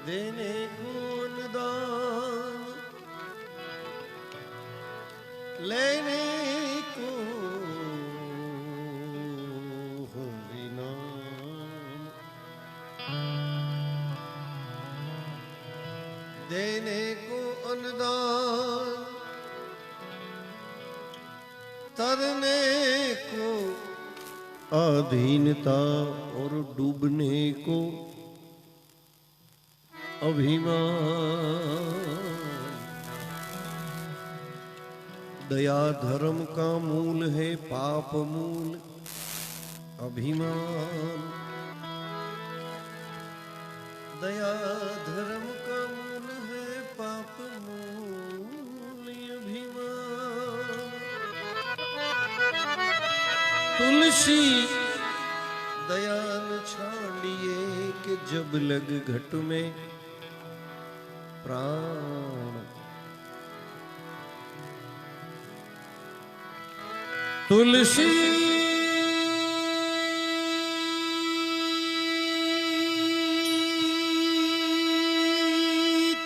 देने को अनुदान लेने को हरि नाम देने को अनुदान तरने को अधीनता और डूबने को अभिमान दया धर्म का मूल है पाप मूल अभिमान दया धर्म का मूल है पाप मूल अभिमान तुलसी दयान छाड़िए कि जब लग घट में प्राण तुलसी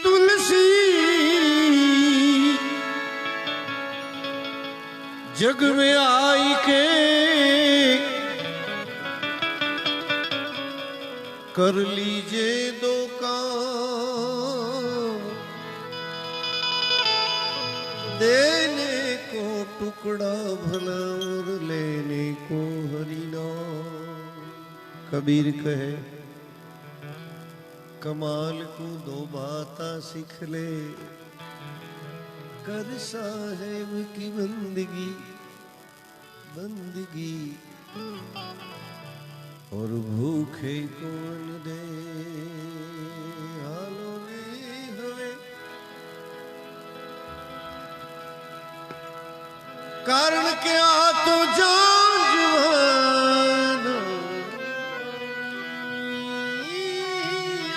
तुलसी जग में आई के कर लीजिए दो काम देने को टुकड़ा भला और लेने को हरि नाम कबीर कहे कमाल को दो बाता सीख ले कर साहेब की बंदगी बंदगी और भूखे कौन दे हालों ने हवे कारण क्या तो जान जुबान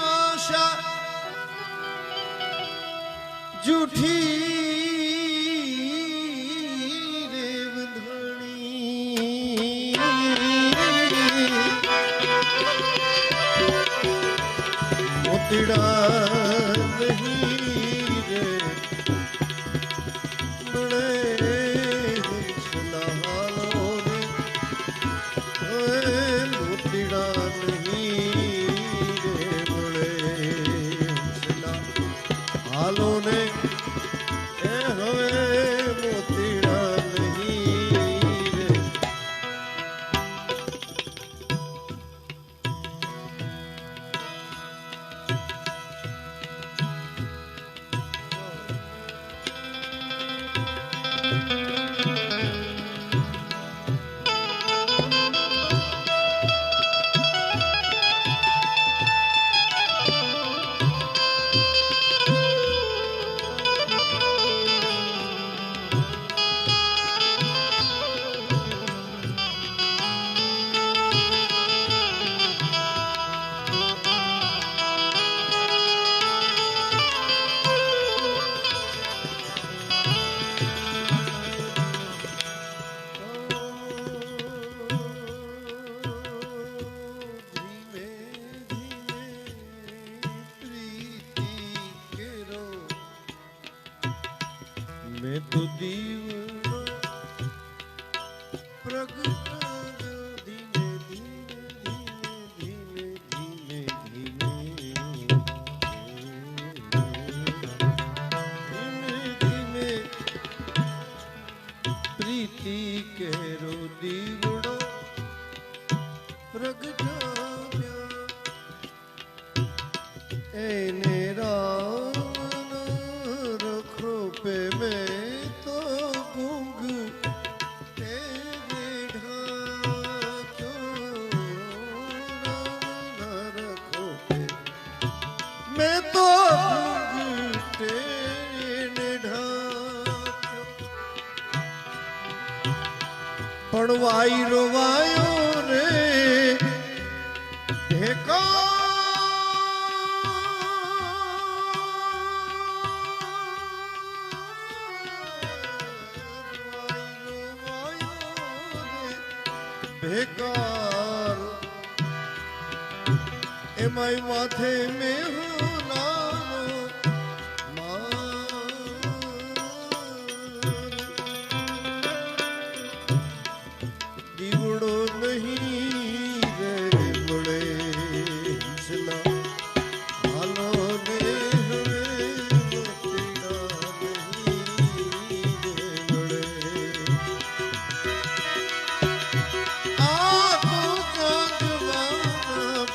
आशा झूठी मोतीड़ा नहीं रे बड़े सुलालो रे मोतीड़ा नहीं रे बड़े सुलालो ने हवे मोतीड़ा नहीं रे मैं तो दीवाना प्रगट धीमे धीमे धीमे धीमे धीमे धीमे प्रीति केरो दीवड़ो प्रगट एने रखो पे मैं मैं तो पड़वाई रोवायो रे ढेका बेकार एमाई माथे में हो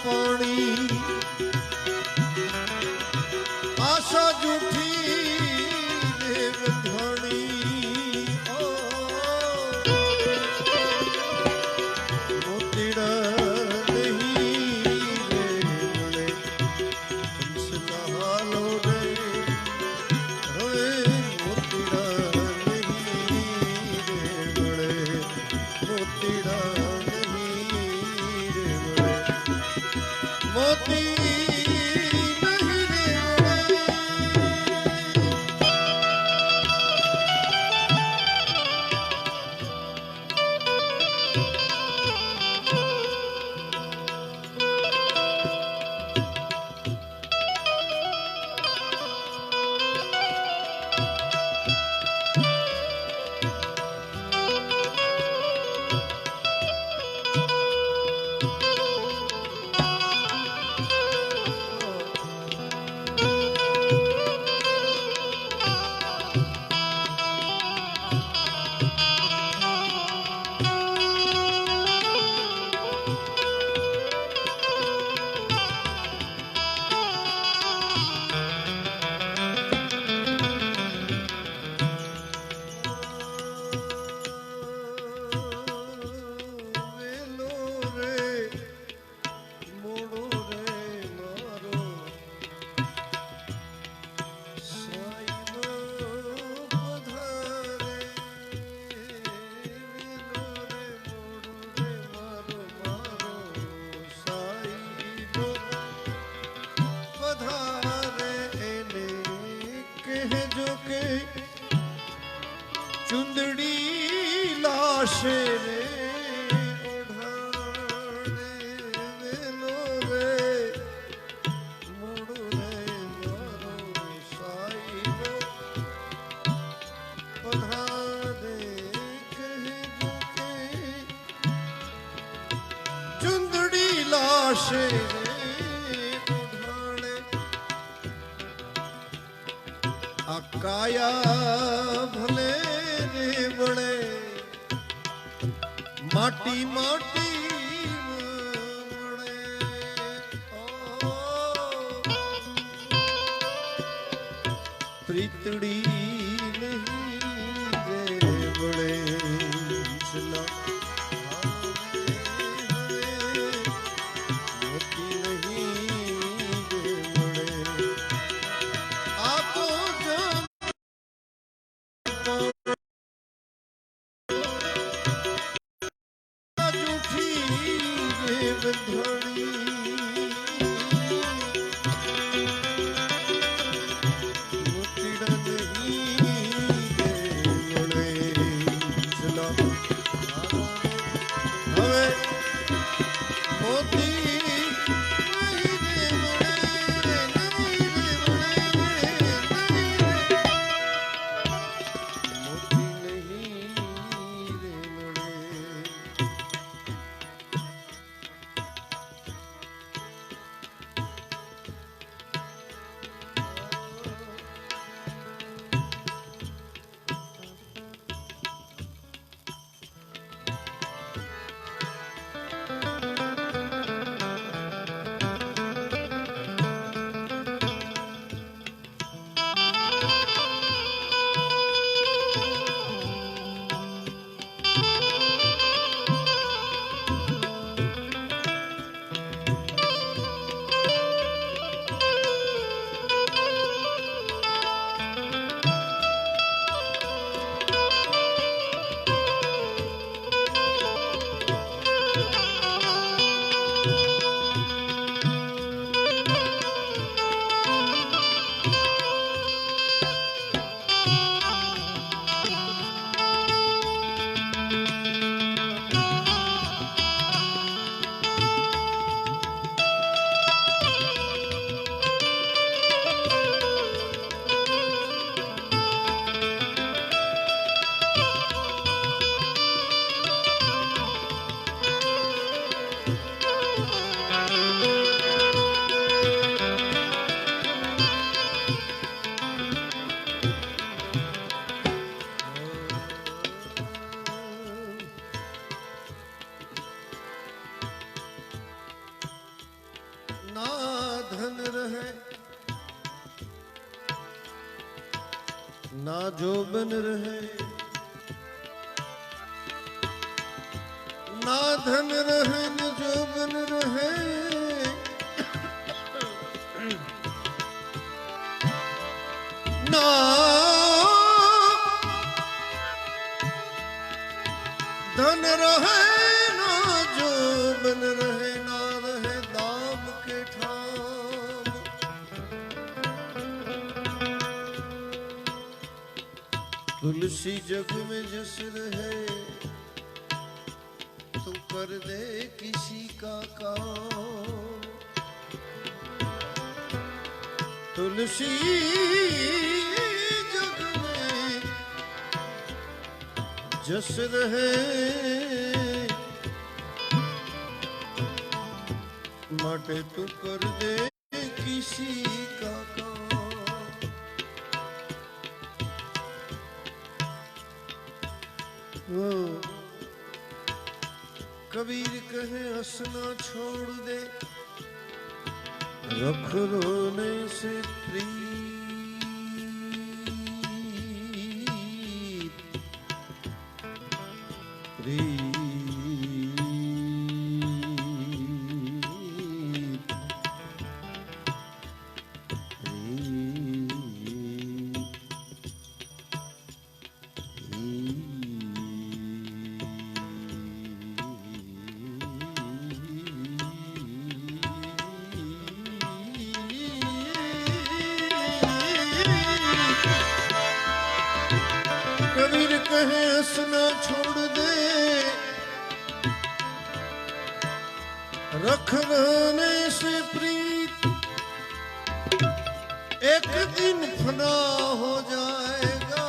પાણી આશા જૂઠી દેવ ધણી મોતીડા નહીં રે મળે હંસના હાલો રે હવે મોતીડા નહીં રે મળે મોતીડા મોતી ચુંદડી લાશે રે ઓઢાડે વેલો રે મોડું રે મારો સાઈબો પધારે કહેજો કે ચુંદડી લાશે રે ઓઢાડે આ કાયા ભલે બળે માટી માટી મળે પ્રીતડી નહીં રે બળે મોતી નહીં રે મળે આપો મોતીડા નહીં धन रहे ना जोबन रहे, ना धन रहे न जोबन रहे, ना धन रहे ना जोबन रहे, ना रहे दाम के ठाम। तुलसी जग में जस रहे तो कर दे किसी का काम। तुलसी जग में जस रहे माटे तू कर दे किसी का काम। कबीर कहे हंसना छोड़ दे, रख रोने से प्रीत। कबीर कहे हंसना छोड़ दे, रख रहने से प्रीत। एक दिन फना हो जाएगा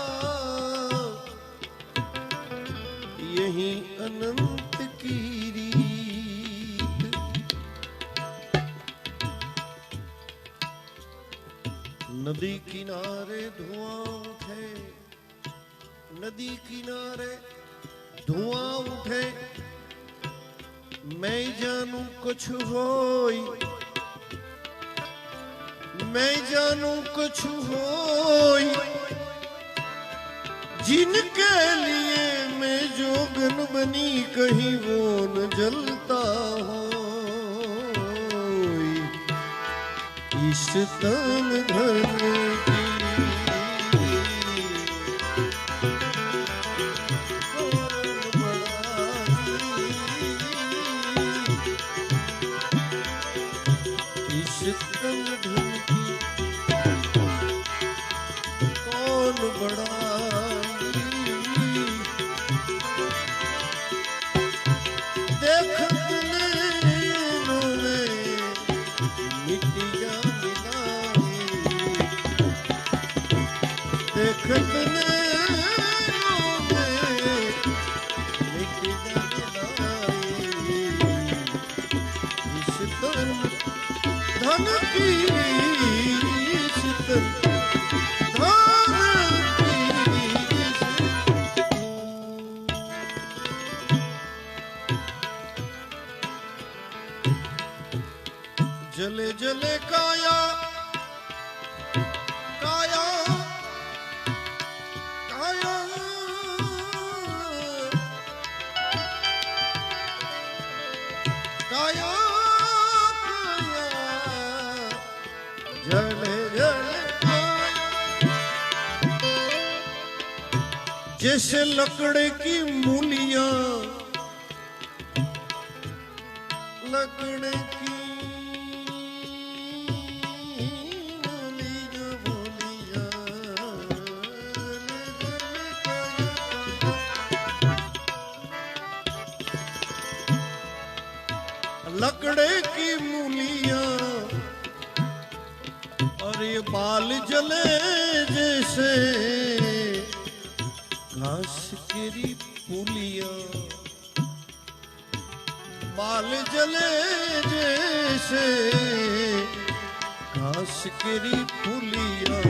यही अनंत की रीत। नदी किनारे धुआं उठे, नदी किनारे धुआं उठे, मैं जानू कुछ होई, मैं जानू कुछ होई। जिनके लिए मैं जोगन बनी कहीं वो न जलता हो। इस तन धन की कौन बड़ाई। देखत नैनों में मिट्टियाँ मिलाई, देखत नैनों में मिट्टियाँ मिलाई। इस तन धन की जले जले काया, काया काया काया काया, जले जले जैसे लकड़े की मूलियां, लकड़े की लकड़े की मूलियां और ये बाल जले जैसे घास केरी पुलियां। बाल जले जैसे घास केरी पुलियां।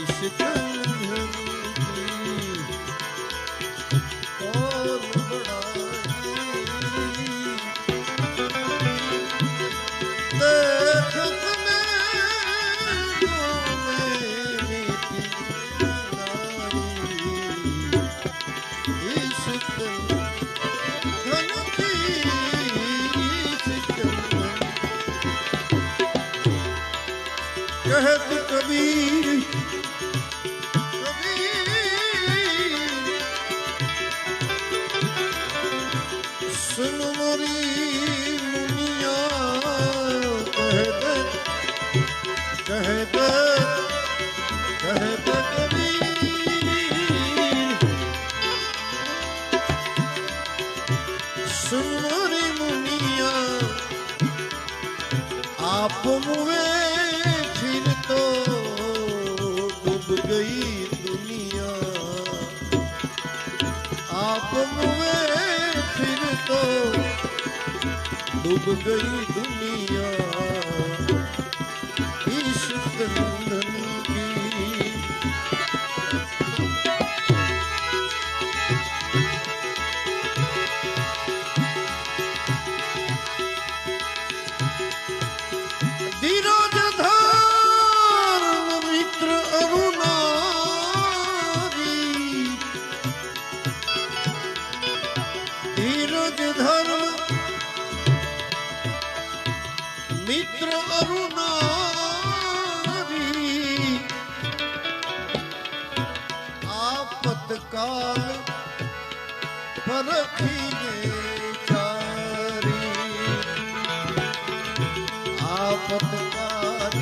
इस कहत कबीर कबीर सुन मोरी मुनिया कहत कहत कहत कबीर सुन मोरी मुनिया आप मुए फिर तो डूब गई दुनिया आप मुए फिर तो डूब गई दुनिया ईश कंदन की धीरज धर्म मित्र अरुणारी धीरज धर्म मित्र अरुणारी आपतकाल परखीने चारी आपतकाल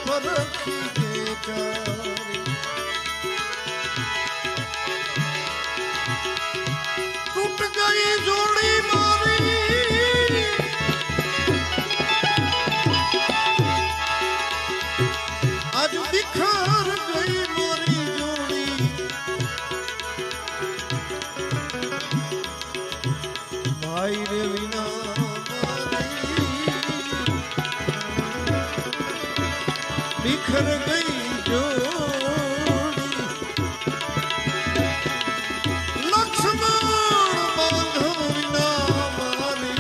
परखीने चारी टूट गई जोड़ी मारी आज बिखर गई मोरी जोड़ी भाई रे विना बिखर गई जोड़ी लक्ष्मण बांधव विना मारी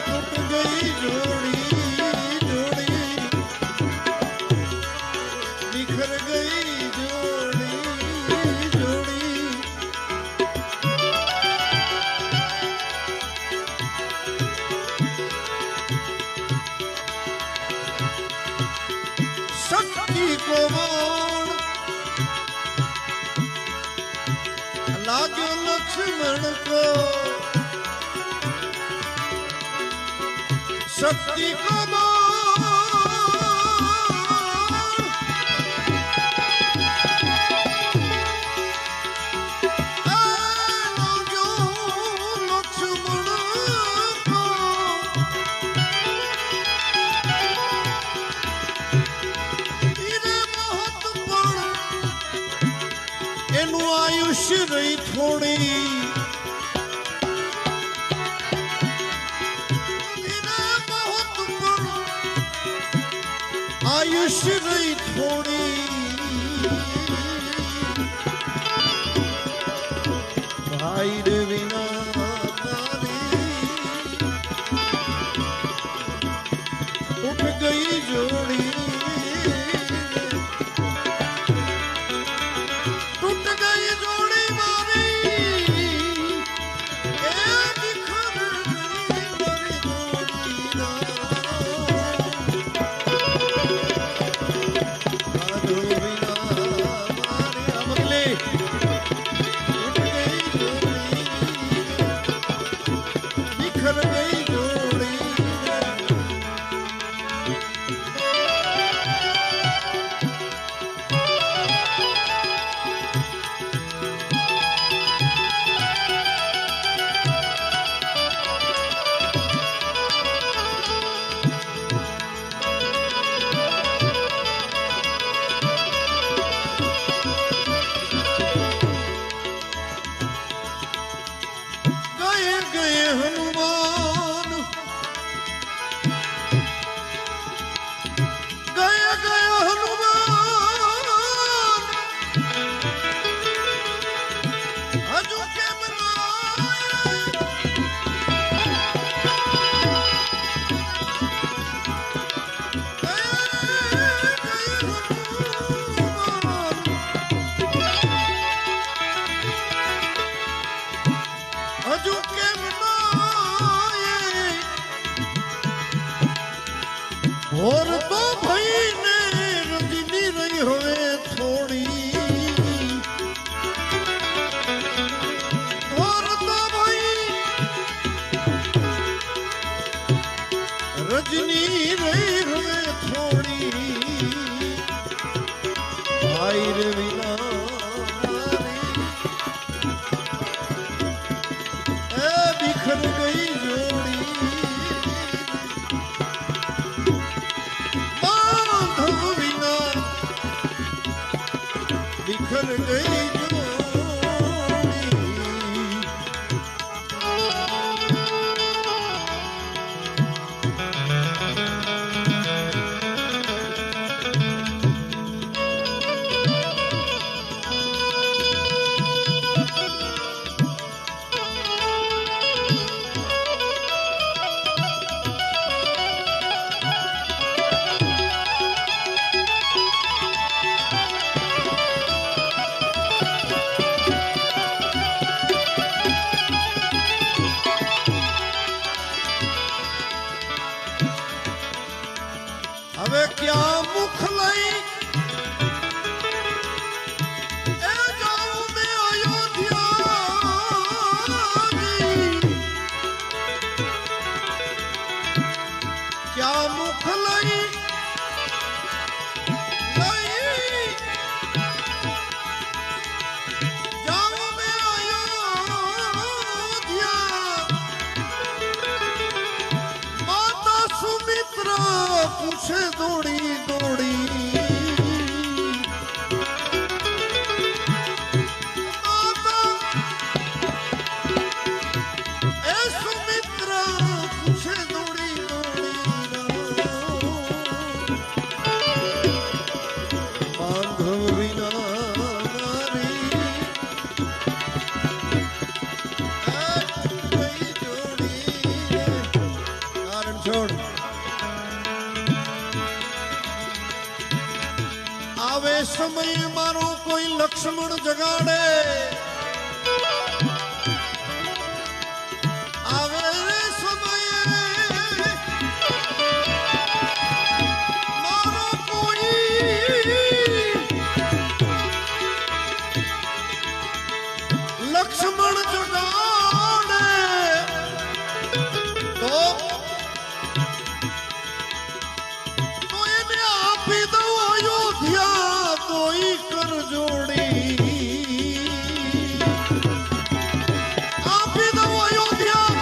टूट गई जोड़ी जोड़ी बिखर गई जोड़ी जोड़ी शक्ति को बाण लागो लक्ष्मण को शक्ति को बाण लागो लक्ष्मण को એનું આયુષ્ય રહી થોડી આયુષ્ય રહી થોડી ભાઈ રે વિના ઉઠ ગઈ જોડી टूट गई जोड़ी मारी ए बिखर गई मोरी जोड़ी आधो बिना मारी अमले टूट गई जोड़ी વિના એ બિખર ગઈ જોડી માધવ વિના બિખર ગઈ હવે ક્યાં મુખ લઈ એ જાઉં મેં અયોધ્યાજી ક્યાં મુખ લઈ જાઉં મેં અયોધ્યા માતા સુમિત્રા પૂછે દોડી દોડી માતા એ સુમિત્રા પૂછે દોડી દોડી બાંધવ વિના મારી કઈ જોડી કારણ છોડ આવે સમય મારો કોઈ લક્ષ્મણ જગાડે આવે રે સમયે મારો કોઈ લક્ષ્મણ જગાડે તો એને આપી દઉં અયોધ્યા તોય કર જોડી આપી દઉં અયોધ્યા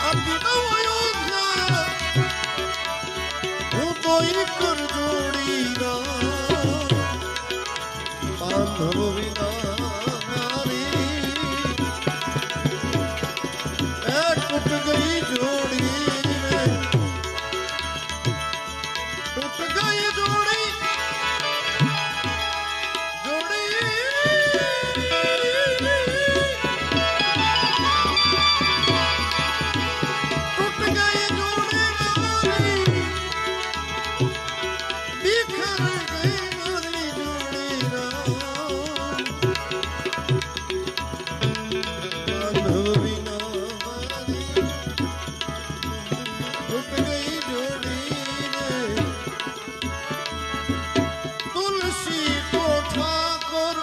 આપી દઉં અયોધ્યા હું તોય કર જોડી બાંધવ વિના મારી એ તૂટ ગઈ જોડી टूट गई जोड़ी जोड़ी टूट गई जोड़ी मारी बिखर गई मारी जोड़ी बांधव विना मारी टूट गई जोड़ी तुलसी को ठाकुर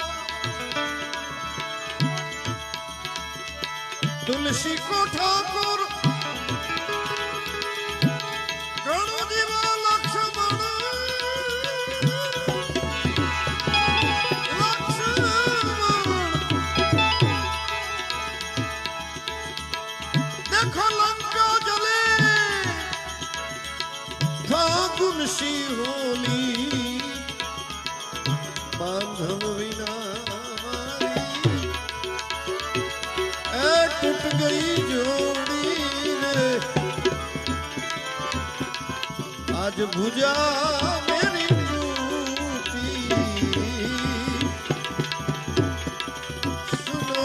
ગણો દીવા લક્ષ્મણ देखो लंका जले फागुन सी होली बांधव विना मारी ए टूट गई जोड़ी रे आज भुजा मेरी टूटी सुनो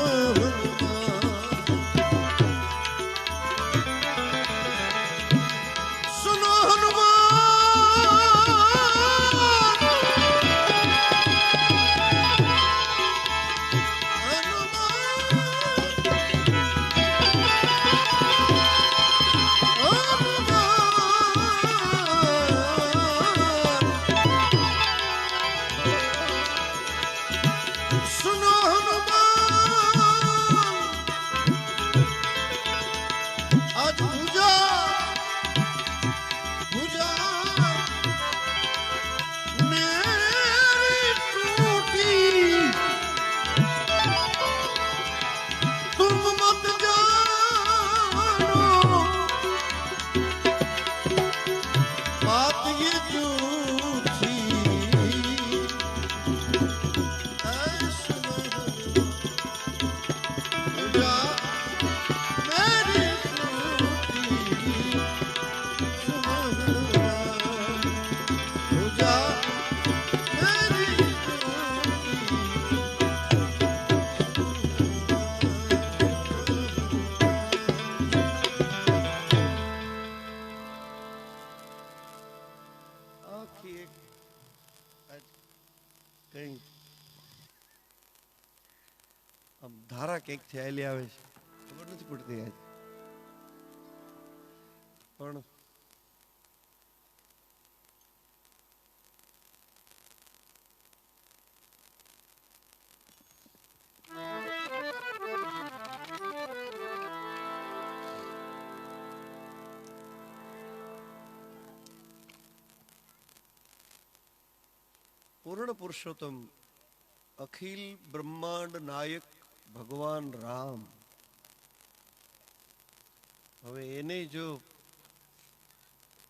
આમ ધારા ક્યાંકથી આવેલી આવે છે, ખબર નથી પડતી આજે. પણ પૂર્ણ પુરુષોત્તમ અખિલ બ્રહ્માંડ નાયક ભગવાન રામ, હવે એને જો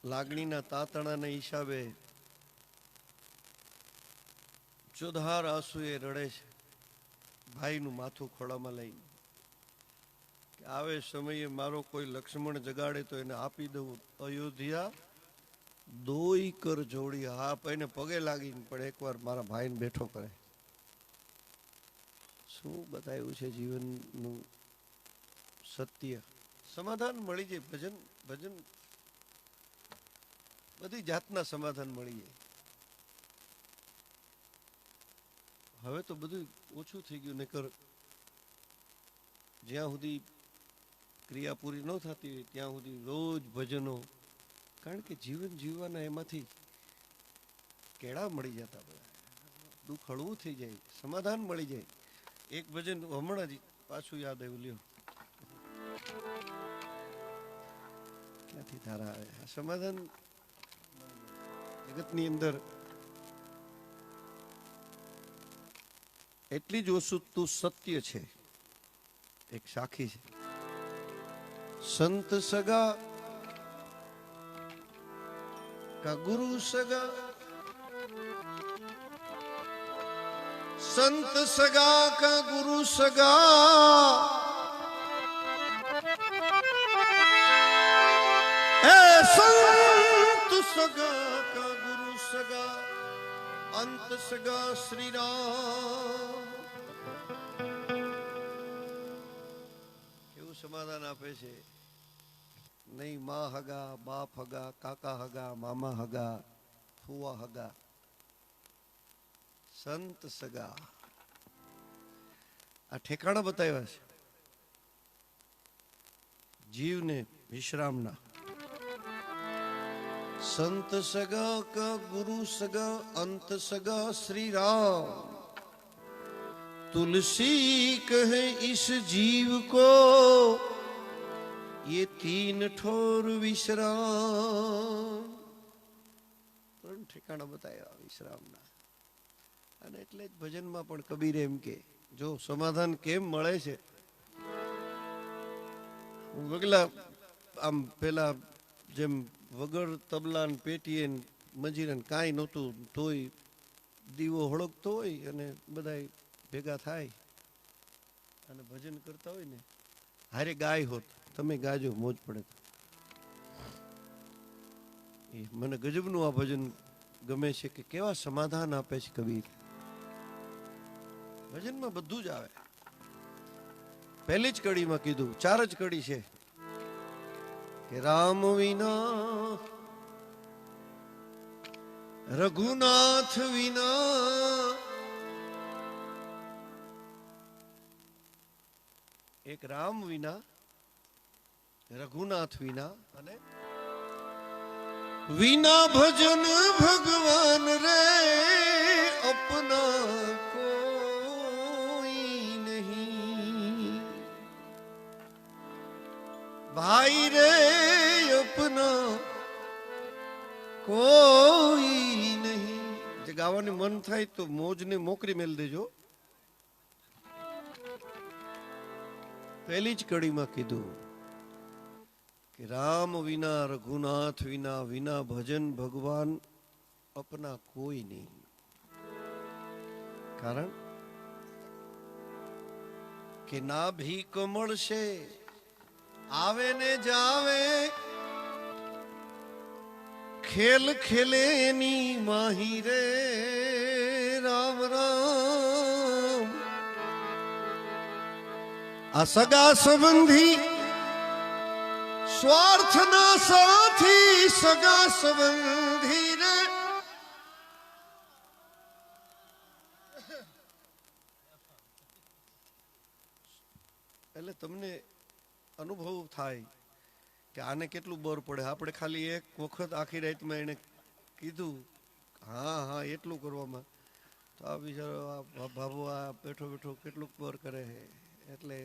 લાગણીના તાતણાના હિસાબે ચોધાર આંસુએ રડે છે, ભાઈનું માથું ખોળામાં લઈને કે આવે સમયે મારો કોઈ લક્ષ્મણ જગાડે તો એને આપી દઉં અયોધ્યા દોઈ કર જોડી. હા, એને પગે લાગીને પણ એકવાર મારા ભાઈને બેઠો કરે. શું બતાવ્યું છે જીવનનું સત્ય. સમાધાન મળી જાય. ભજન ભજન બધી જાતના સમાધાન મળી જાય. હવે તો બધું ઓછું થઈ ગયું. નકર જ્યાં સુધી ક્રિયા પૂરી ન થતી હોય ત્યાં સુધી રોજ ભજનો. કારણ કે જીવન જીવવાના એમાંથી કેળા મળી જતા. બધા દુઃખ હળવું થઈ જાય, સમાધાન મળી જાય. એક ભજન હમણાં જ પાછું યાદ આવ્યું. લ્યો, ક્યાંથી ધારા આવે. આ સમાધાન જગતની અંદર એટલી જ વસ્તુ સત્ય છે. એક સાખી છે, સંત સગા કા ગુરુ સગા, સંત સગા કા ગુરુ સગા, હે સંત સગા કા ગુરુ સગા, અંત સગા શ્રી રામ. કેવું સમાધાન આપે છે. નહીં મા હગા, બાપ હગા, કાકા હગા, મામા હગા, ફુવા હગા, સંત સગા. આ ઠેકાણા બતાવ્યા છે જીવને વિશ્રામના. સંત સગા કા ગુરુ સગા, અંત સગા શ્રી રામ. तुलसी कहे इस जीव को ये तीन ठोर विश्राम. ત્રણ ઠેકાણા બતાવ્યા વિશ્રામના. અને એટલે જ ભજનમાં પણ કબીર એમ કે જો સમાધાન કેમ મળે છે. વગલા આમ પેલા જેમ વગર તબલા ને પેટીએ મંજીરા કાંઈ નહોતું તોય દીવો હળગતો હોય અને બધા ભેગા થાય અને ભજન કરતા હોય ને, હારે ગાય હોત. તમે ગાજો, મોજ પડે. એ મને ગજબનું આ ભજન ગમે છે કે કેવા સમાધાન આપે છે કબીર. ભજનમાં બધું જ આવે. પહેલી જ કડીમાં કીધું, 4 જ કડી છે કે રામ વિના, રઘુનાથ વિના, એક રામ વિના, રઘુનાથ વિના અને વિના ભજન ભગવાન રે અપના કોઈ નહીં. ભાઈ રે અપના કોઈ નહીં. જે ગાવાનું મન થાય તો મોજને મોકરી મેલ દેજો. પહેલી જ કડીમાં કીધું કે રામ વિના, રઘુનાથ વિના, વિના ભજન ભગવાન અપના કોઈ નહીં. કારણ કે ના ભીખ મળશે આવે ને જાવે, ખેલ ખેલે ની માહી રે રામ રામ. આ સગા સંબંધી સ્વાર્થના સાથી, સગા સંબંધી રે એટલે તમને અનુભવ થાય કે આને કેટલું બર પડે. આપણે ખાલી એક વખત આખી રાતમાં એને કીધું હા હા એટલું કરવામાં, તો આ બિચારો આ ભાભો આ બેઠો બેઠો કેટલું બર કરે છે. એટલે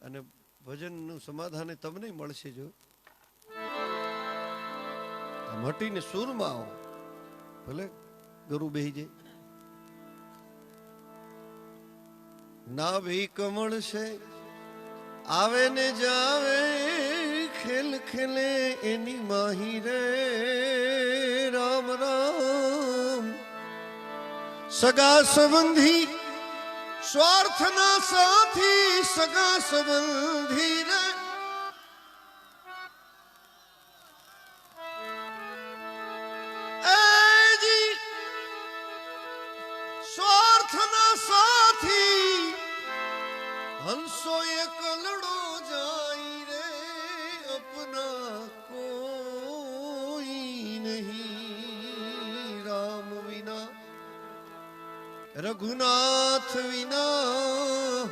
અને ભજનનું સમાધાન તમને મળશે. જો મટીને સૂરમાં આવો, ભલે ગરુ બેહી જાય. ના ભી કમળ છે આવે ને જાવે, ખેલ ખેલે એની માહી રે. રામ રામ સગા સંબંધી સ્વાર્થના સાથી, સગા સંબંધી રે. સ્વાર્થના સાથી હંસો એકલડો જાય રે, અપના કોઈ નહીં. રામ વિના રઘુનાથ વિના,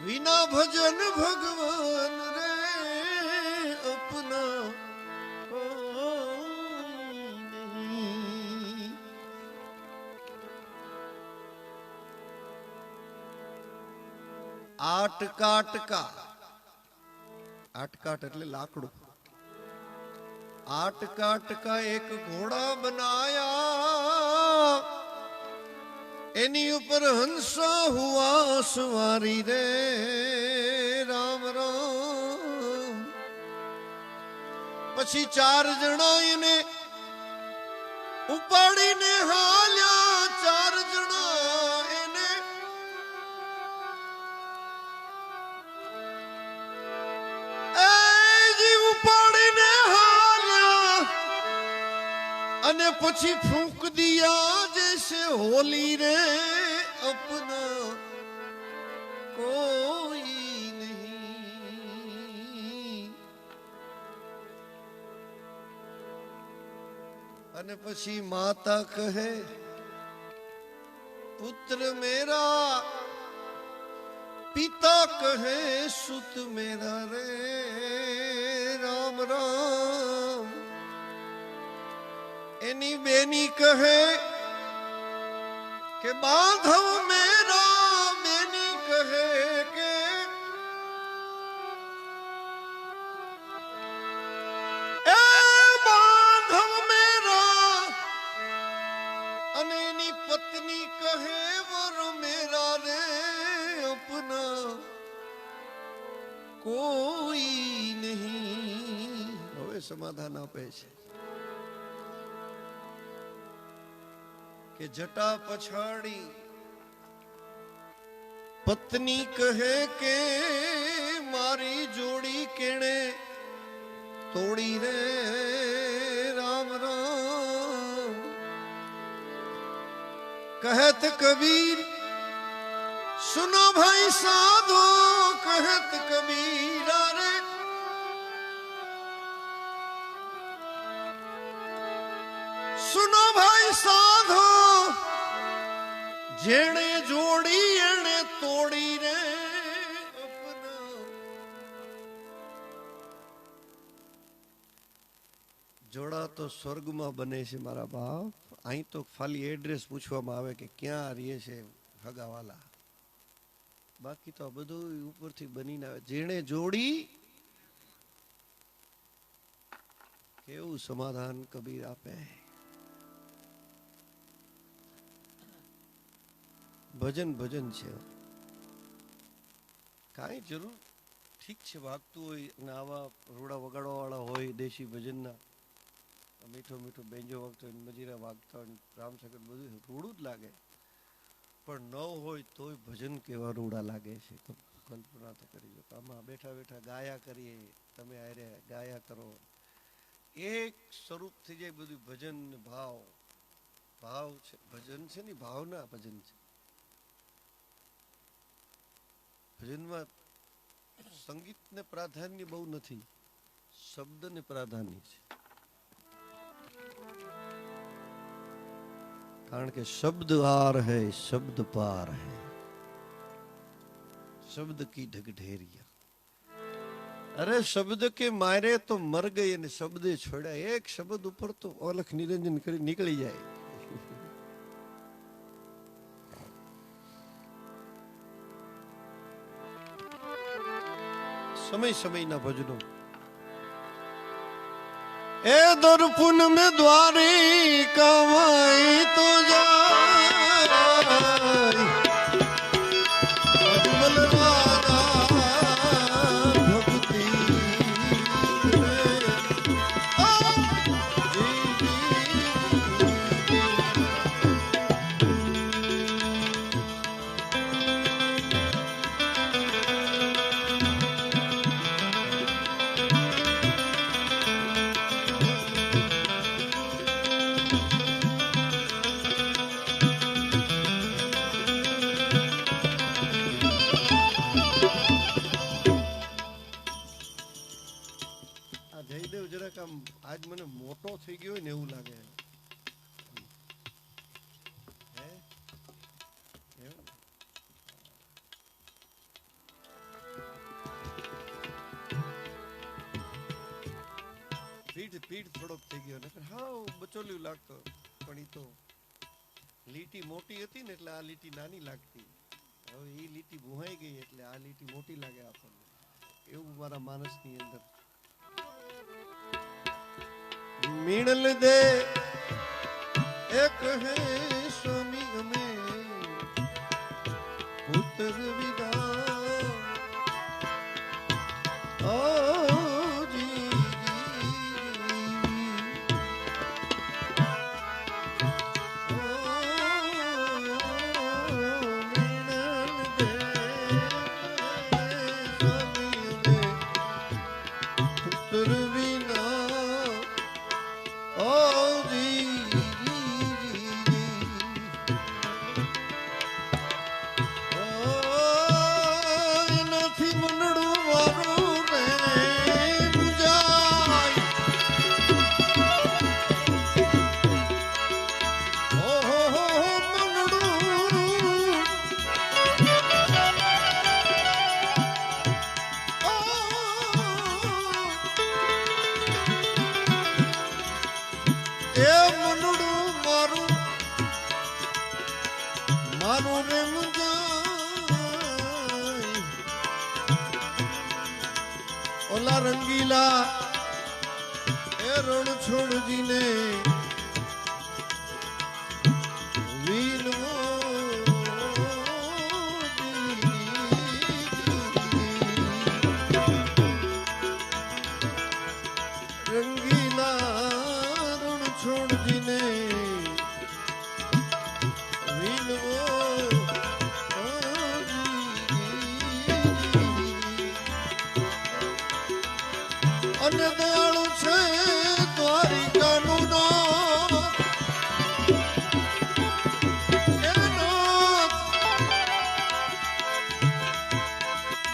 વિના ભજન ભગવાન રે, અપના કોઈ નહીં. આટકાટકા, આટકાટ એટલે લાકડું. આટકાટકા એક ઘોડા બનાયા, એની ઉપર હંસા હુઆ સવારી રે. રામ રામ પછી 4 જણા એને ઉપાડીને હાલ્યા. 4 જણા એને ઉપાડીને હાલ્યા, અને પછી ફૂંક દિયા જૈસે હોલી રે. અપના કોઈ નહીં. અને પછી માતા કહે પુત્ર મેરા, પિતા કહે સુત મેરા રે. રામ રામ એની બેની કહે કે બાંધવ મેરા. બેની કહે કે એ બાંધવ મેરા. અને એની પત્ની કહે વર મેરા રે. અપના કોઈ નહીં. હવે સમાધાન આપે છે કે જટા પછાડી પત્ની કહે કે મારી જોડી કેણે તોડી રે. રામ રામ कहत कबीर सुनो भाई साधो. कहत कबीरा रे सुनो भाई साधो, जेणे जोड़ी एणे तोड़ी रे. अपना જોડા તો સ્વર્ગમાં બને છે મારા બાપ. અહીં તો ખાલી એડ્રેસ પૂછવામાં આવે કે ક્યાં રહે છે હગાવાલા, બાકી તો બધું ઉપરથી બનીને આવે. જેણે જોડી કેવું સમાધાન કબીર આપે. ભજન ભજન છે, કાંઈ જરૂર ઠીક છે વાગતું હોય અને આવા રોડા વગાડવા વાળા હોય દેશી ભજનના, મીઠો મીઠો બેંજો વાગતો હોય, મજીરા વાગતા હોય, રામશંકર, બધું રૂડું જ લાગે. પણ ન હોય તોય ભજન કેવા રૂડા લાગે છે. કલ્પના તો કરી જો, આમાં બેઠા બેઠા ગાયા કરીએ, તમે આરે ગાયા કરો, એક સ્વરૂપ થઈ જાય બધું. ભજન ભાવ, ભાવ છે ભજન છે ને, ભાવના ભજન છે. ભજનમાં સંગીતને પ્રાધાન્ય બહુ નથી, શબ્દને પ્રાધાન્ય છે. કારણ કે શબ્દ આર હૈ, શબ્દ પાર હૈ. शब्द की ढगढेरिया। अरे शब्द के मारे तो मर गए ने शब्दे छोड़ा, एक शब्द ऊपर तो अलख निरंजन કરી નીકળી જાય। समय समय ना भजनो ए दर्पण में द्वारी कमाई तो जाए अजमल राजा भक्ति में। आ, जी, जी, આ જયદેવ જરાક આમ આજ મને મોટો થઈ ગયો ને એવું લાગે હે એવું? પીઠ પીઠ થોડોક થઈ ગયો નકર હા બચોલ્યું લાગતો પણ ઈ તો લીટી મોટી હતી ને એટલે આ લીટી નાની લાગતી, હવે એ લીટી ભૂહાઈ ગઈ એટલે આ લીટી મોટી લાગે આપણને, એવું મારા માનસની અંદર। મીણલ દે એક હે સ્વામી અમે પુત્ર વિના ઓ જી ઓલા રંગીલા એ રણ છોડજીને વીરવો રંગીલા રણ છોડજીને વીરવો અને દયાળુ છે દ્વારિકાનું નાથ, એ નાથ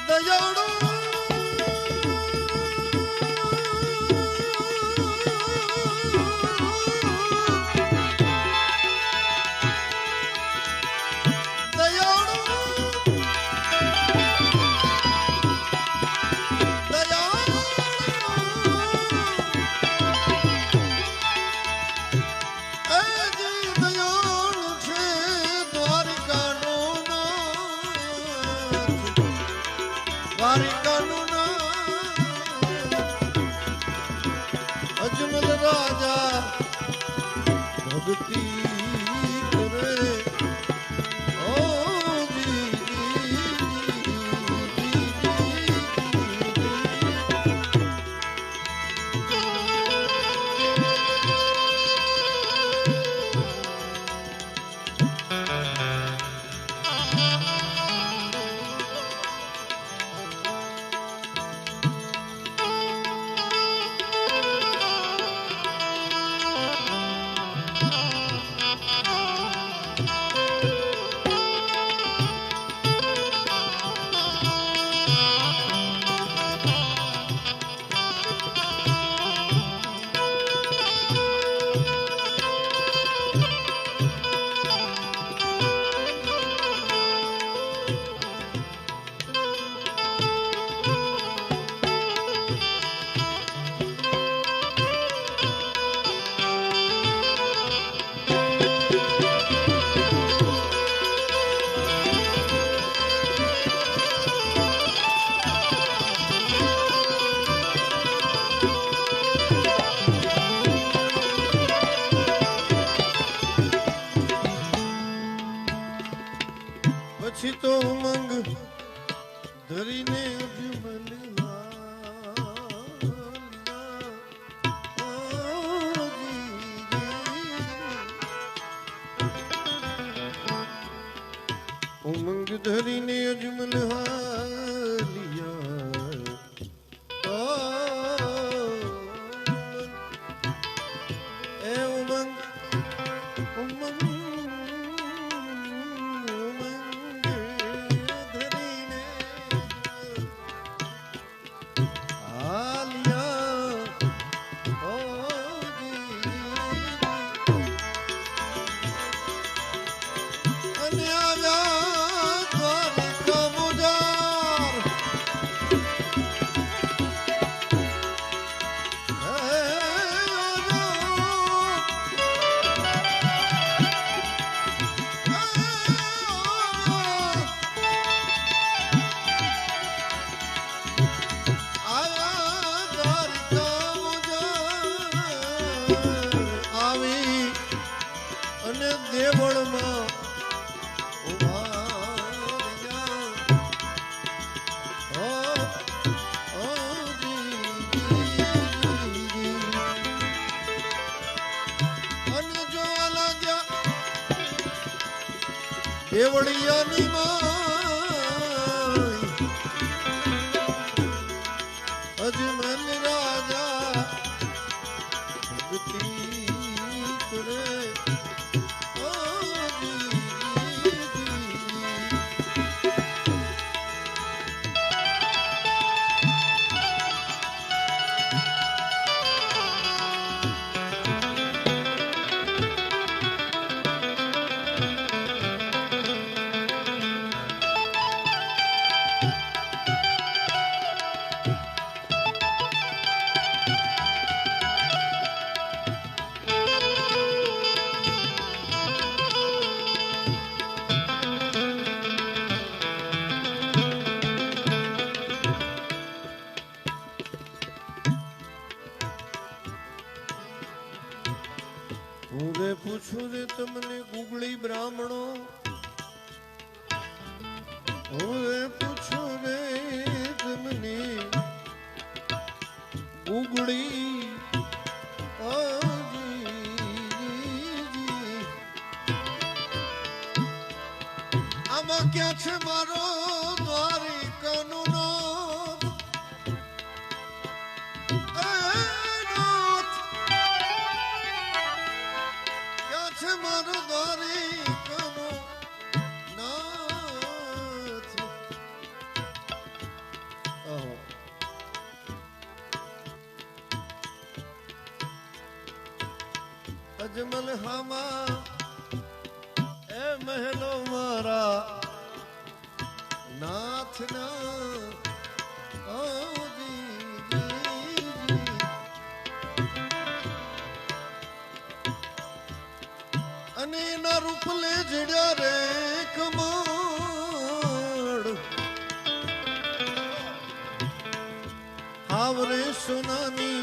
દયાળુ અજમલ રાજા ભક્તિ કરે ઓ જી પછી તો ઉમંગ ધરીને અજમલવા ઉમંગ ધરીને અજમલ દેવળમાં દેવળિયાની માય અજમલ રાજા ભક્તિ કરે હું રે પૂછું રે તમને ગુગળી બ્રાહ્મણો હું રે પૂછું રે તમને ગુગળી આમાં ક્યાં છે મારો દ્વારિકાનો નાથ મારો દ્વારિકાનો નાથ અજમલ હામા એ મહેલો મારા નાથના અને એના રૂપ લે જડ્યા રે કમળ હાવરે સોનાની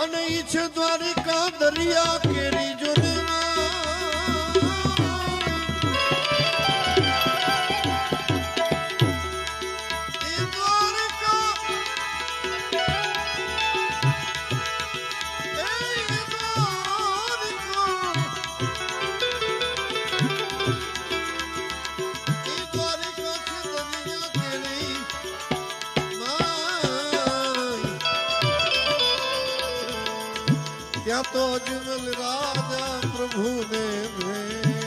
અને ઈ છે દ્વારિકા દરિયા કેરી જોને ત્યાં તો અજમલ રાજા પ્રભુને ભેટવા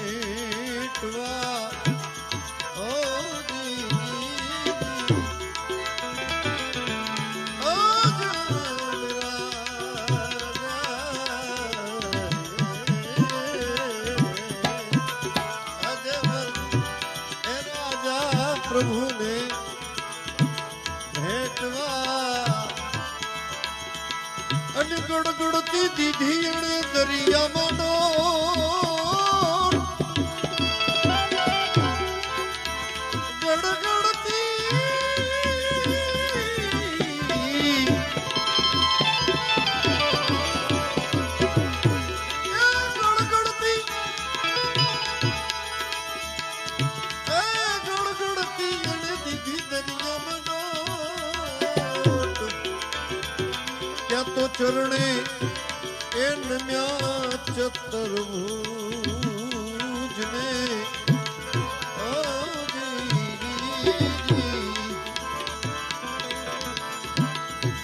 પ્રભુને ભેટવા અને ગડગડતી દીધી એણે દરિયામાં ડોર ગડગડતી નમ્યા તો ચરણે એ નમ્યા ચતુર્ભુજને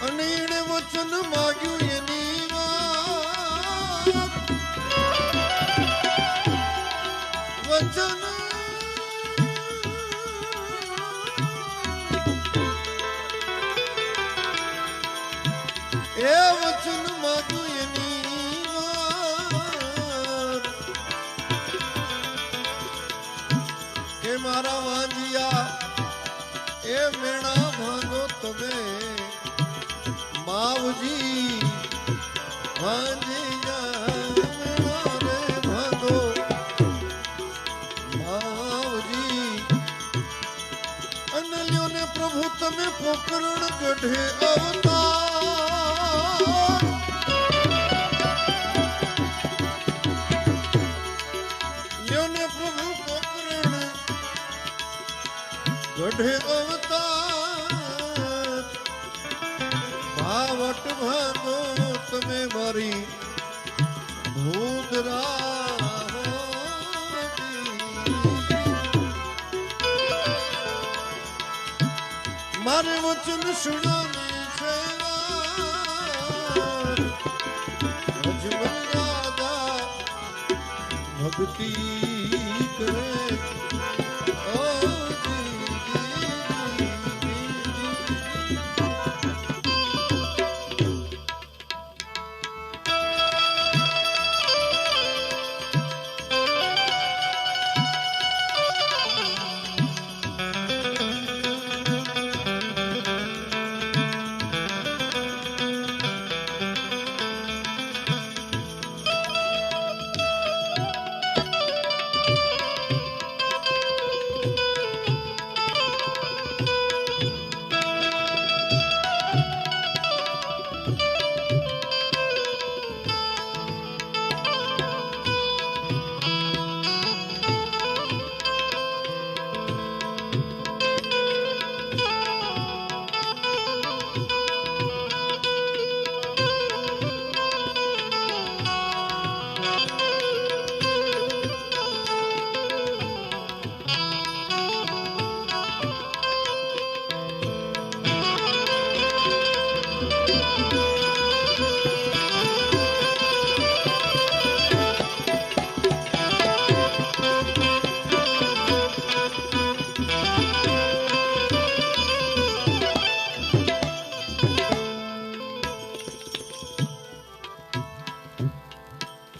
અને એને વચન માગ્યું એની વચન એ વચન માગ્યું એની કે મારા વાંજિયા એ મેણા ભાંગો તમે માવજી વાંજિયા મેણા રે ભાંગો માવજી અનલ્યોને પ્રભુ તમે પોકરણ ગઢે અવતાર લ્યોને પ્રભુ પોકરણ ગઢે અવતાર ભાવટ ભાગો તમે મારી ભૂતરા મારે વચન સુણાની છે અજમલ રાજા ભક્તિ કરે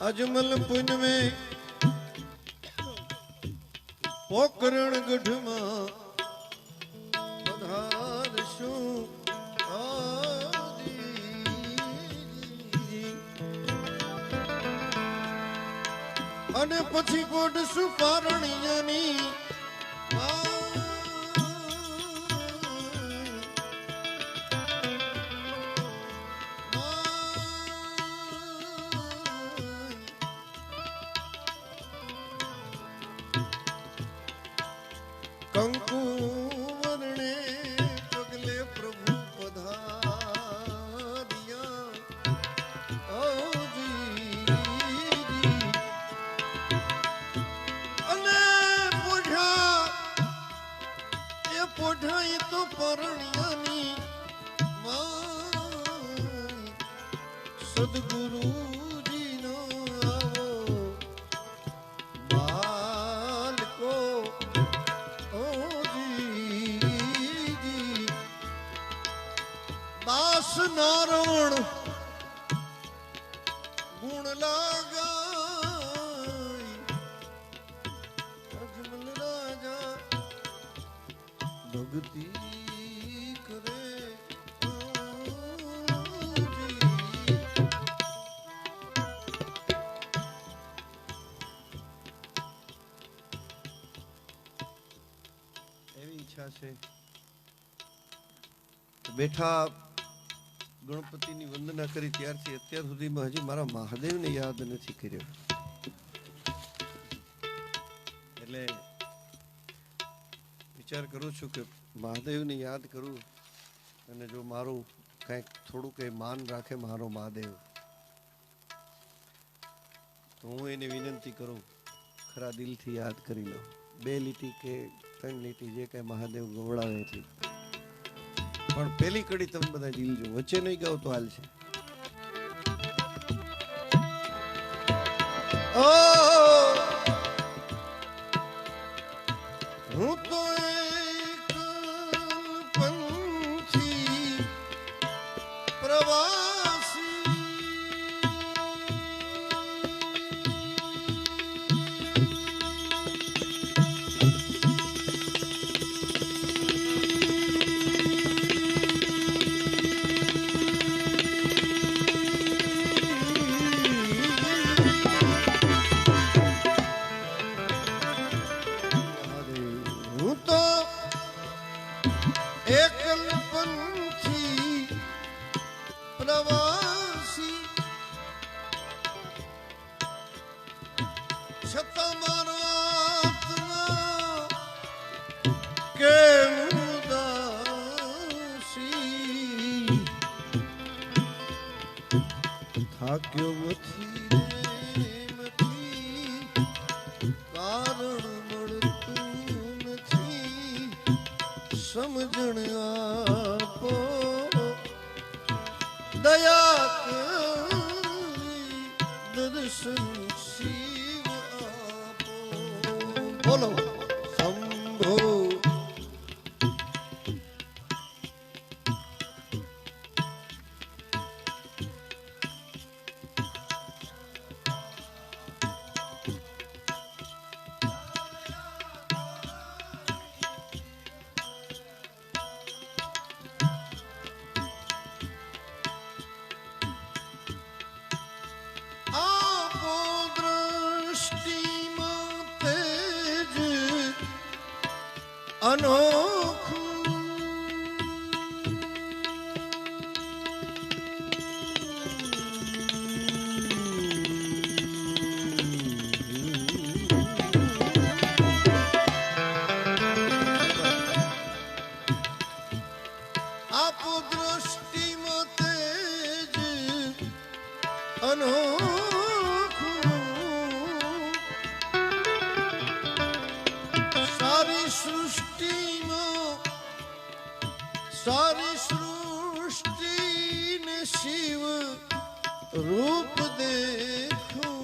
अजमल पुन में पोकरण गढ़ में पधारशु અને પછી ગોડશું પારણિયાની કંકુ વર્ણે પગલે પ્રભુ પધાર્યા અને પોઢા એ તો પરણિયાની સદગુરુજી નો આવો બાલકો દાસ નારાયણ ગુણ લાગાય અજમલ રાજા ભક્તિ કરે એવી ઈચ્છા છે બેઠા ગણપતિની વંદના કરી ત્યારથી અત્યાર સુધીમાં હજી મારા મહાદેવને યાદ નથી કર્યો. એટલે વિચાર કરું છું કે મહાદેવને યાદ કરું અને જો મારું કંઈક થોડું કંઈ માન રાખે મારો મહાદેવ, તો હું એને વિનંતી કરું ખરા દિલથી યાદ કરી લો. 2 લીટી કે 3 લીટી જે કાંઈ મહાદેવ ગવડાવે એટલી, પણ પેલી કડી તમે બધા જીલજો, વચ્ચે નહીં ગાવ તો હાલ છે. હું તો એક પંછી પ્રવાસી, છતાં મારો આત્મા કેમ ઉદાસી, થાક્યો નથી કારણ મળતું નથી, સમજણ આપો દયા કરી દર્શન શિવ આપો. બોલો શંભો. આપો દ્રષ્ટિમાં તેજ અનોખું, આપો દ્રષ્ટિમાં તેજ અનોખું, સારી સૃષ્ટિને શિવ રૂપ દેખું,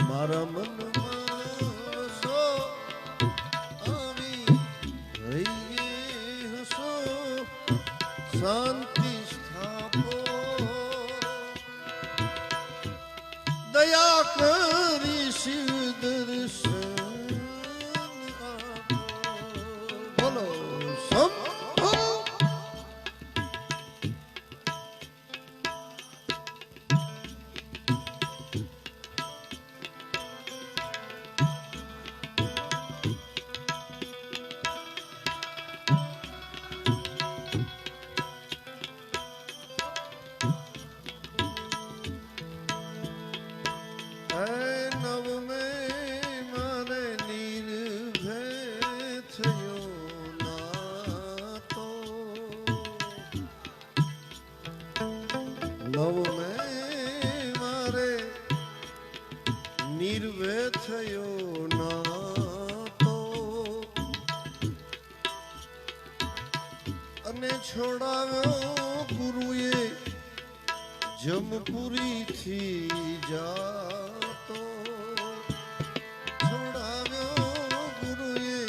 મારા મનમાં હસો આવી રહીએ હસો, શાંતિ સ્થાપો દયા કરી શિવ દર્શન આપો. બોલો શંભો. નવ મેં મારે નિર્ભય થયો નાતો, નવ મેં મારે નિર્ભય થયો નાતો, અને છોડાવ્યો ગુરુએ જમપુરી થી જાતો, છોડાવ્યો ગુરુએ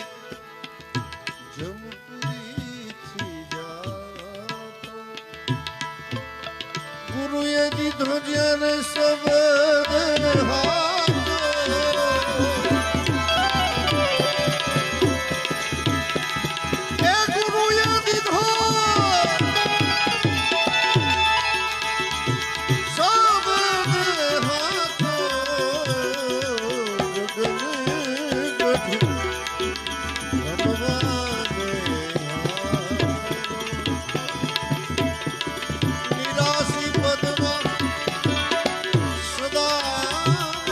જમપુરી થી જાતો, ગુરુએ દીધો જ્યારે શબ્દ હાથો, એ ગુરુએ દીધો નિરાશી પદમાં સદા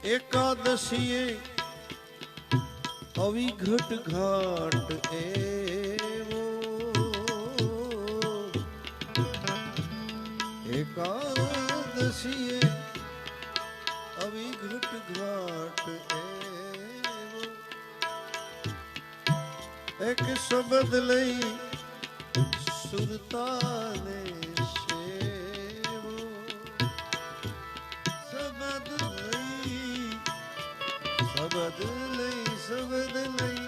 એકાદશીએ અવિઘટ ઘાટ એવો એકાદશીએ અવિઘટ ઘાટ એવો એક શબ્દ લઈ સુરતાને સેવો શબ્દ લઈ શબ્દ લઈ શબ્દ લઈ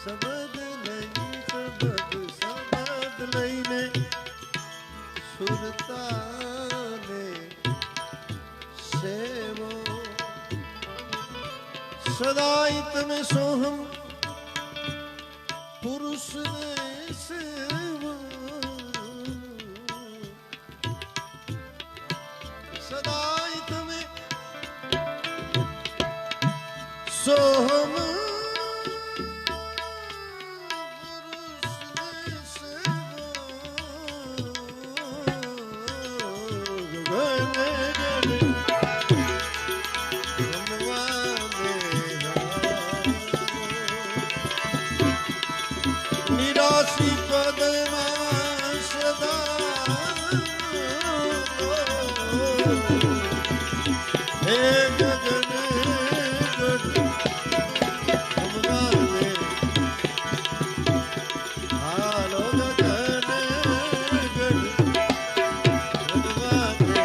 શબ્દ લઈ શબ્દ લઈને સુરતાને સેવો સદાય તમે સોહમ પુરુષને સેવો સદાય તમે સોહમ નિરાશી પદમાં સદા હે ગગન ગઢ ભગવાને હાલો ગગન ગઢ ભગવાને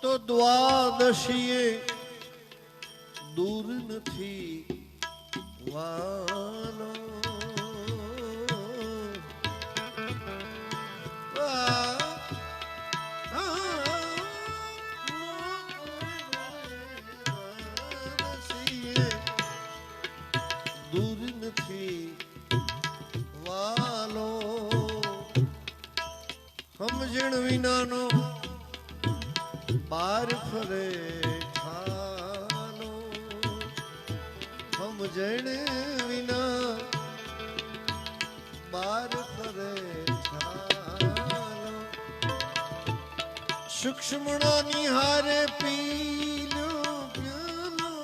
તો દ્વાદશીએ દૂર નથી વાલો દૂર નથી વાલો સમજણ વિનાનો બાર ફરે ખાનો સમજણ વિના બાર ફરે ખાનો સૂક્ષ્મણા નિહારે પીલો પ્યાલો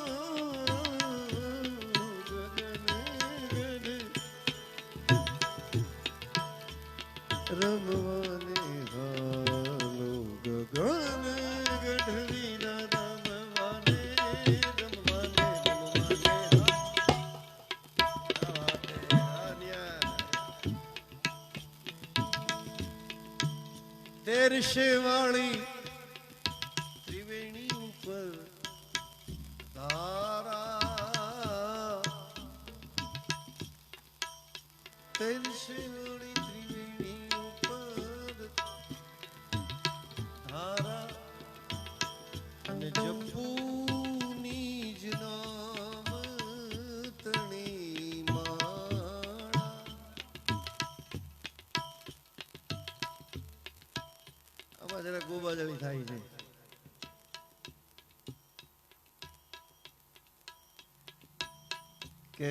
રમવાને હાલો ગગન તેરશે વાળી ત્રિવેણી ઉપર તારા તેરશે વાળી ત્રિવેણી ઉપર તારા અને જપુની જ નામ તણી માળા આમાં જરા ગોબાજળી થાય છે કે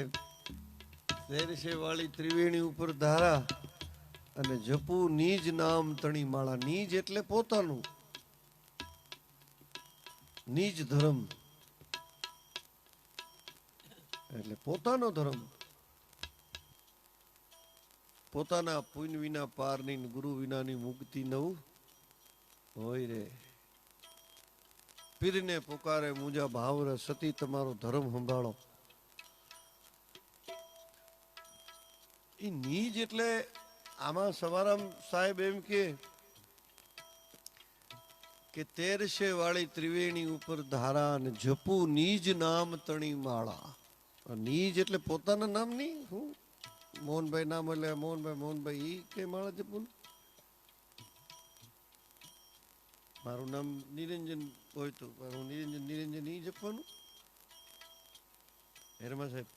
તેરશે વાળી ત્રિવેણી ઉપર ધારા અને જપુ નીજ નામ તણી માળા નીજ એટલે પોતાનું નીજ ધર્મ એટલે પોતાનો ધર્મ પોતાના પુણ્ય વિના પારની ગુરુ વિનાની મુક્તિ નવું હોય રે પીરને પુકારે મુજા ભાવર સતી તમારો ધર્મ સંભાળો એ નીજ એટલે આમાં સવારામ સાહેબ એમ કે તેરશે વાળી ત્રિવેણી ઉપર ધારા અને જપુ નીજ નામ તણી માળા નીજ એટલે પોતાના નામ નહીં હું મોહનભાઈ નામ એટલે મોહનભાઈ ઈ કે માળા જપુ મારું નામ નિરંજન હોય તો હું નિરંજન ઈ જપવાનું હેરમા સાહેબ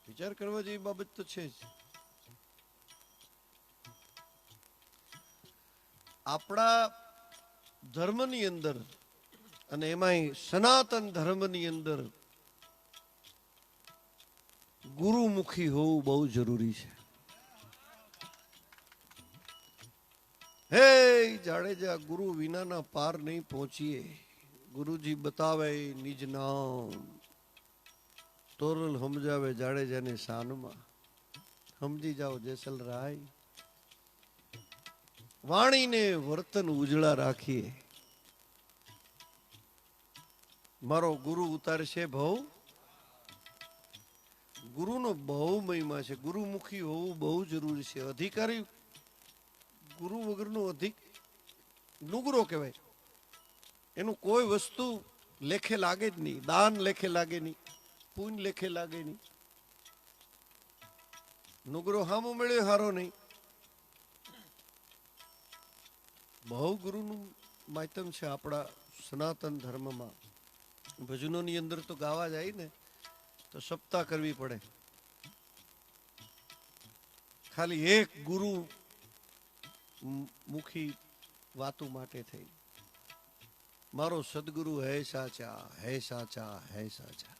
વિચાર કરવા જેવી બાબત તો છે જ આપણા ધર્મની અંદર અને એમાંય સનાતન ધર્મની અંદર ગુરુમુખી હોવું બહુ જરૂરી છે. હે જાડેજા, ગુરુ વિનાના પાર નહીં પહોંચીએ. ગુરુજી બતાવે નિજ નામ, તોરલ સમજાવે જાડેજાની શાનમાં. સમજી જાઓ જેસલ રાય, વાણીને વર્તન ઉજળા રાખીએ. મારો ગુરુ ઉતારશે ભવ. ગુરુનો બહુ મહિમા છે. ગુરુમુખી હોવું બહુ જરૂરી છે. અધિકારી ગુરુ વગરનો નુગરો કહેવાય. એનું કોઈ વસ્તુ લેખે લાગે જ નહીં. દાન લેખે લાગે નહીં, પુણ્ય લેખે લાગે નહીં. નુગરો હામો મળ્યો હારો નહીં. બહુ ગુરુનું માધ્યમ છે આપણા સનાતન ધર્મમાં. ભજનોની અંદર તો ગાવા જાય ને તો સપ્તાહ કરવી પડે. ખાલી એક ગુરુ મુખી વાતો માટે થઈ. મારો સદગુરુ હે સાચા, હે સાચા, હે સાચા.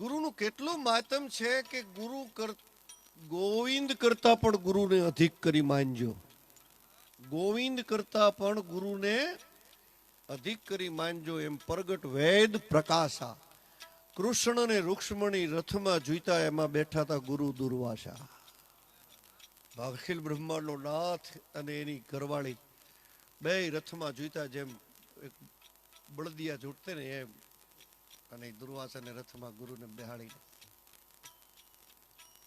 ગુરુનું કેટલું માતમ છે કે ગોવિંદ કરતા પણ ગુરુને અધિક કરી માનજો. ગોવિંદ કરતા પણ ગુરુને અધિક કરી માનજો. એમ પ્રગટ વેદ પ્રકાશા. કૃષ્ણ ને રૂક્ષ્મણી રથમાં જોઈતા એમાં બેઠા હતા ગુરુ દુર્વાસા. અખિલ બ્રહ્માંડનો નાથ અને એની ઘરવાળી બે રથમાં જોઈતા, જેમ એક બળદિયા જોડતે ને એમ. અને દુર્વાસાને રથમાં ગુરુને બેહાડીને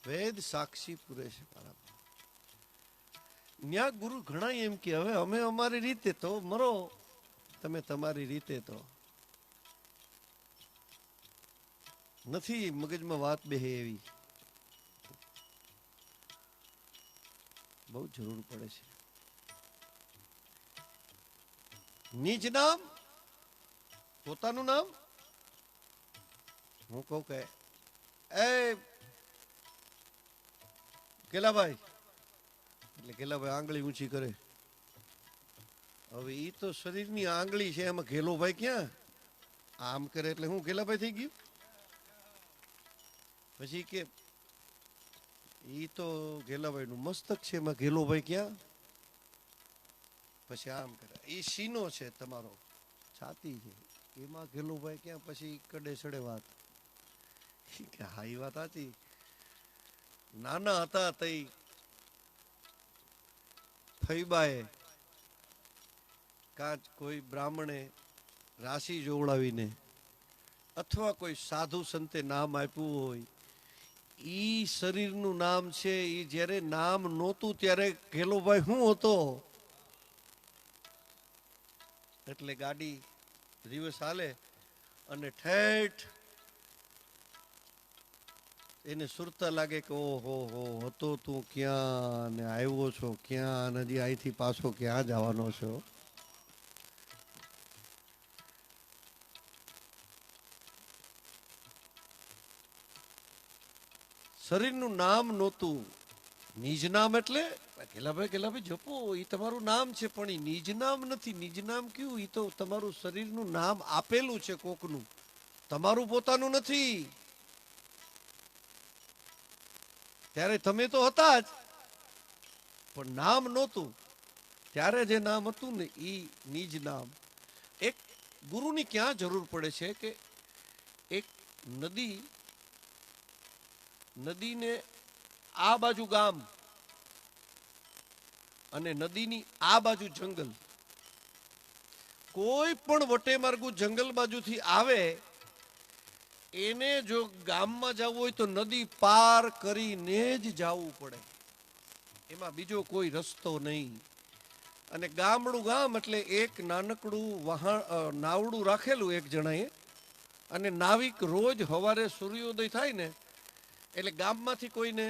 વેદ સાક્ષી પૂરે છે મારા. ન્યા ગુરુ ઘણા એમ કે હવે અમે અમારી રીતે તો મરો, તમે તમારી રીતે તો. નથી મગજમાં વાત બેહે એવી. બહુ જરૂર પડે છે. નિજ નામ, પોતાનું નામ. હું કહું કે એ ગેલાભાઈ, એટલે ગેલાભાઈ આંગળી ઊંચી કરે. હવે ઈ તો શરીરની આંગળી છે, એમાં ગેલોભાઈ ક્યાં? આમ કરે એટલે હું ગેલાભાઈ થઈ ગયું. પછી કે ઈ તો ગેલાભાઈ નું મસ્તક છે, એમાં ગેલોભાઈ ક્યાં? પછી આમ કરે. ઈ સીનો છે તમારો, છાતી છે, એમાં ગેલુભાઈ ક્યાં? પછી કડે સડે વાત. હા એ વાત સાચી. નાના હતા તઈ ફઈબાએ કાચ કોઈ બ્રાહ્મણે રાશિ જોવડાવીને અથવા કોઈ સાધુ સંતે નામ આપ્યું હોય, ઈ શરીરનું નામ છે. ઈ જ્યારે નામ નહોતું ત્યારે ગેલોભાઈ શું હતો? એટલે ગાડી રિવર્સ હાલે અને ઠેઠ એને સુરતા લાગે કે ઓહો હો, હતો તું ક્યાં ને આવ્યો છો ક્યાં, હજી અહીંથી પાછો ક્યાં જવાનો છો? શરીરનું નામ નહોતું. નિજ નામ એટલે ગેલાભાઈ જપો, એ તમારું નામ છે, પણ એ નિજ નામ નથી. નિજ નામ કયું? એ તો તમારું શરીરનું નામ આપેલું છે કોકનું, તમારું પોતાનું નથી. ત્યારે તમે તો હતા જ, પણ નામ નહોતું. ત્યારે જે નામ હતું ને એ નિજ નામ. એક ગુરુની ક્યાં જરૂર પડે છે કે એક નદીને આ બાજુ ગામ અને નદીની આ બાજુ જંગલ, કોઈ પણ વટે માર્ગું જંગલ બાજુથી આવે, એને જો ગામમાં જવું હોય તો નદી પાર કરીને જ જવું પડે. એમાં બીજો કોઈ રસ્તો નહીં. અને ગામડું ગામ એટલે એક નાનકડું નાવડું રાખેલું એક જણાએ, અને નાવિક રોજ સવારે સૂર્યોદય થાય ને એટલે ગામમાંથી કોઈને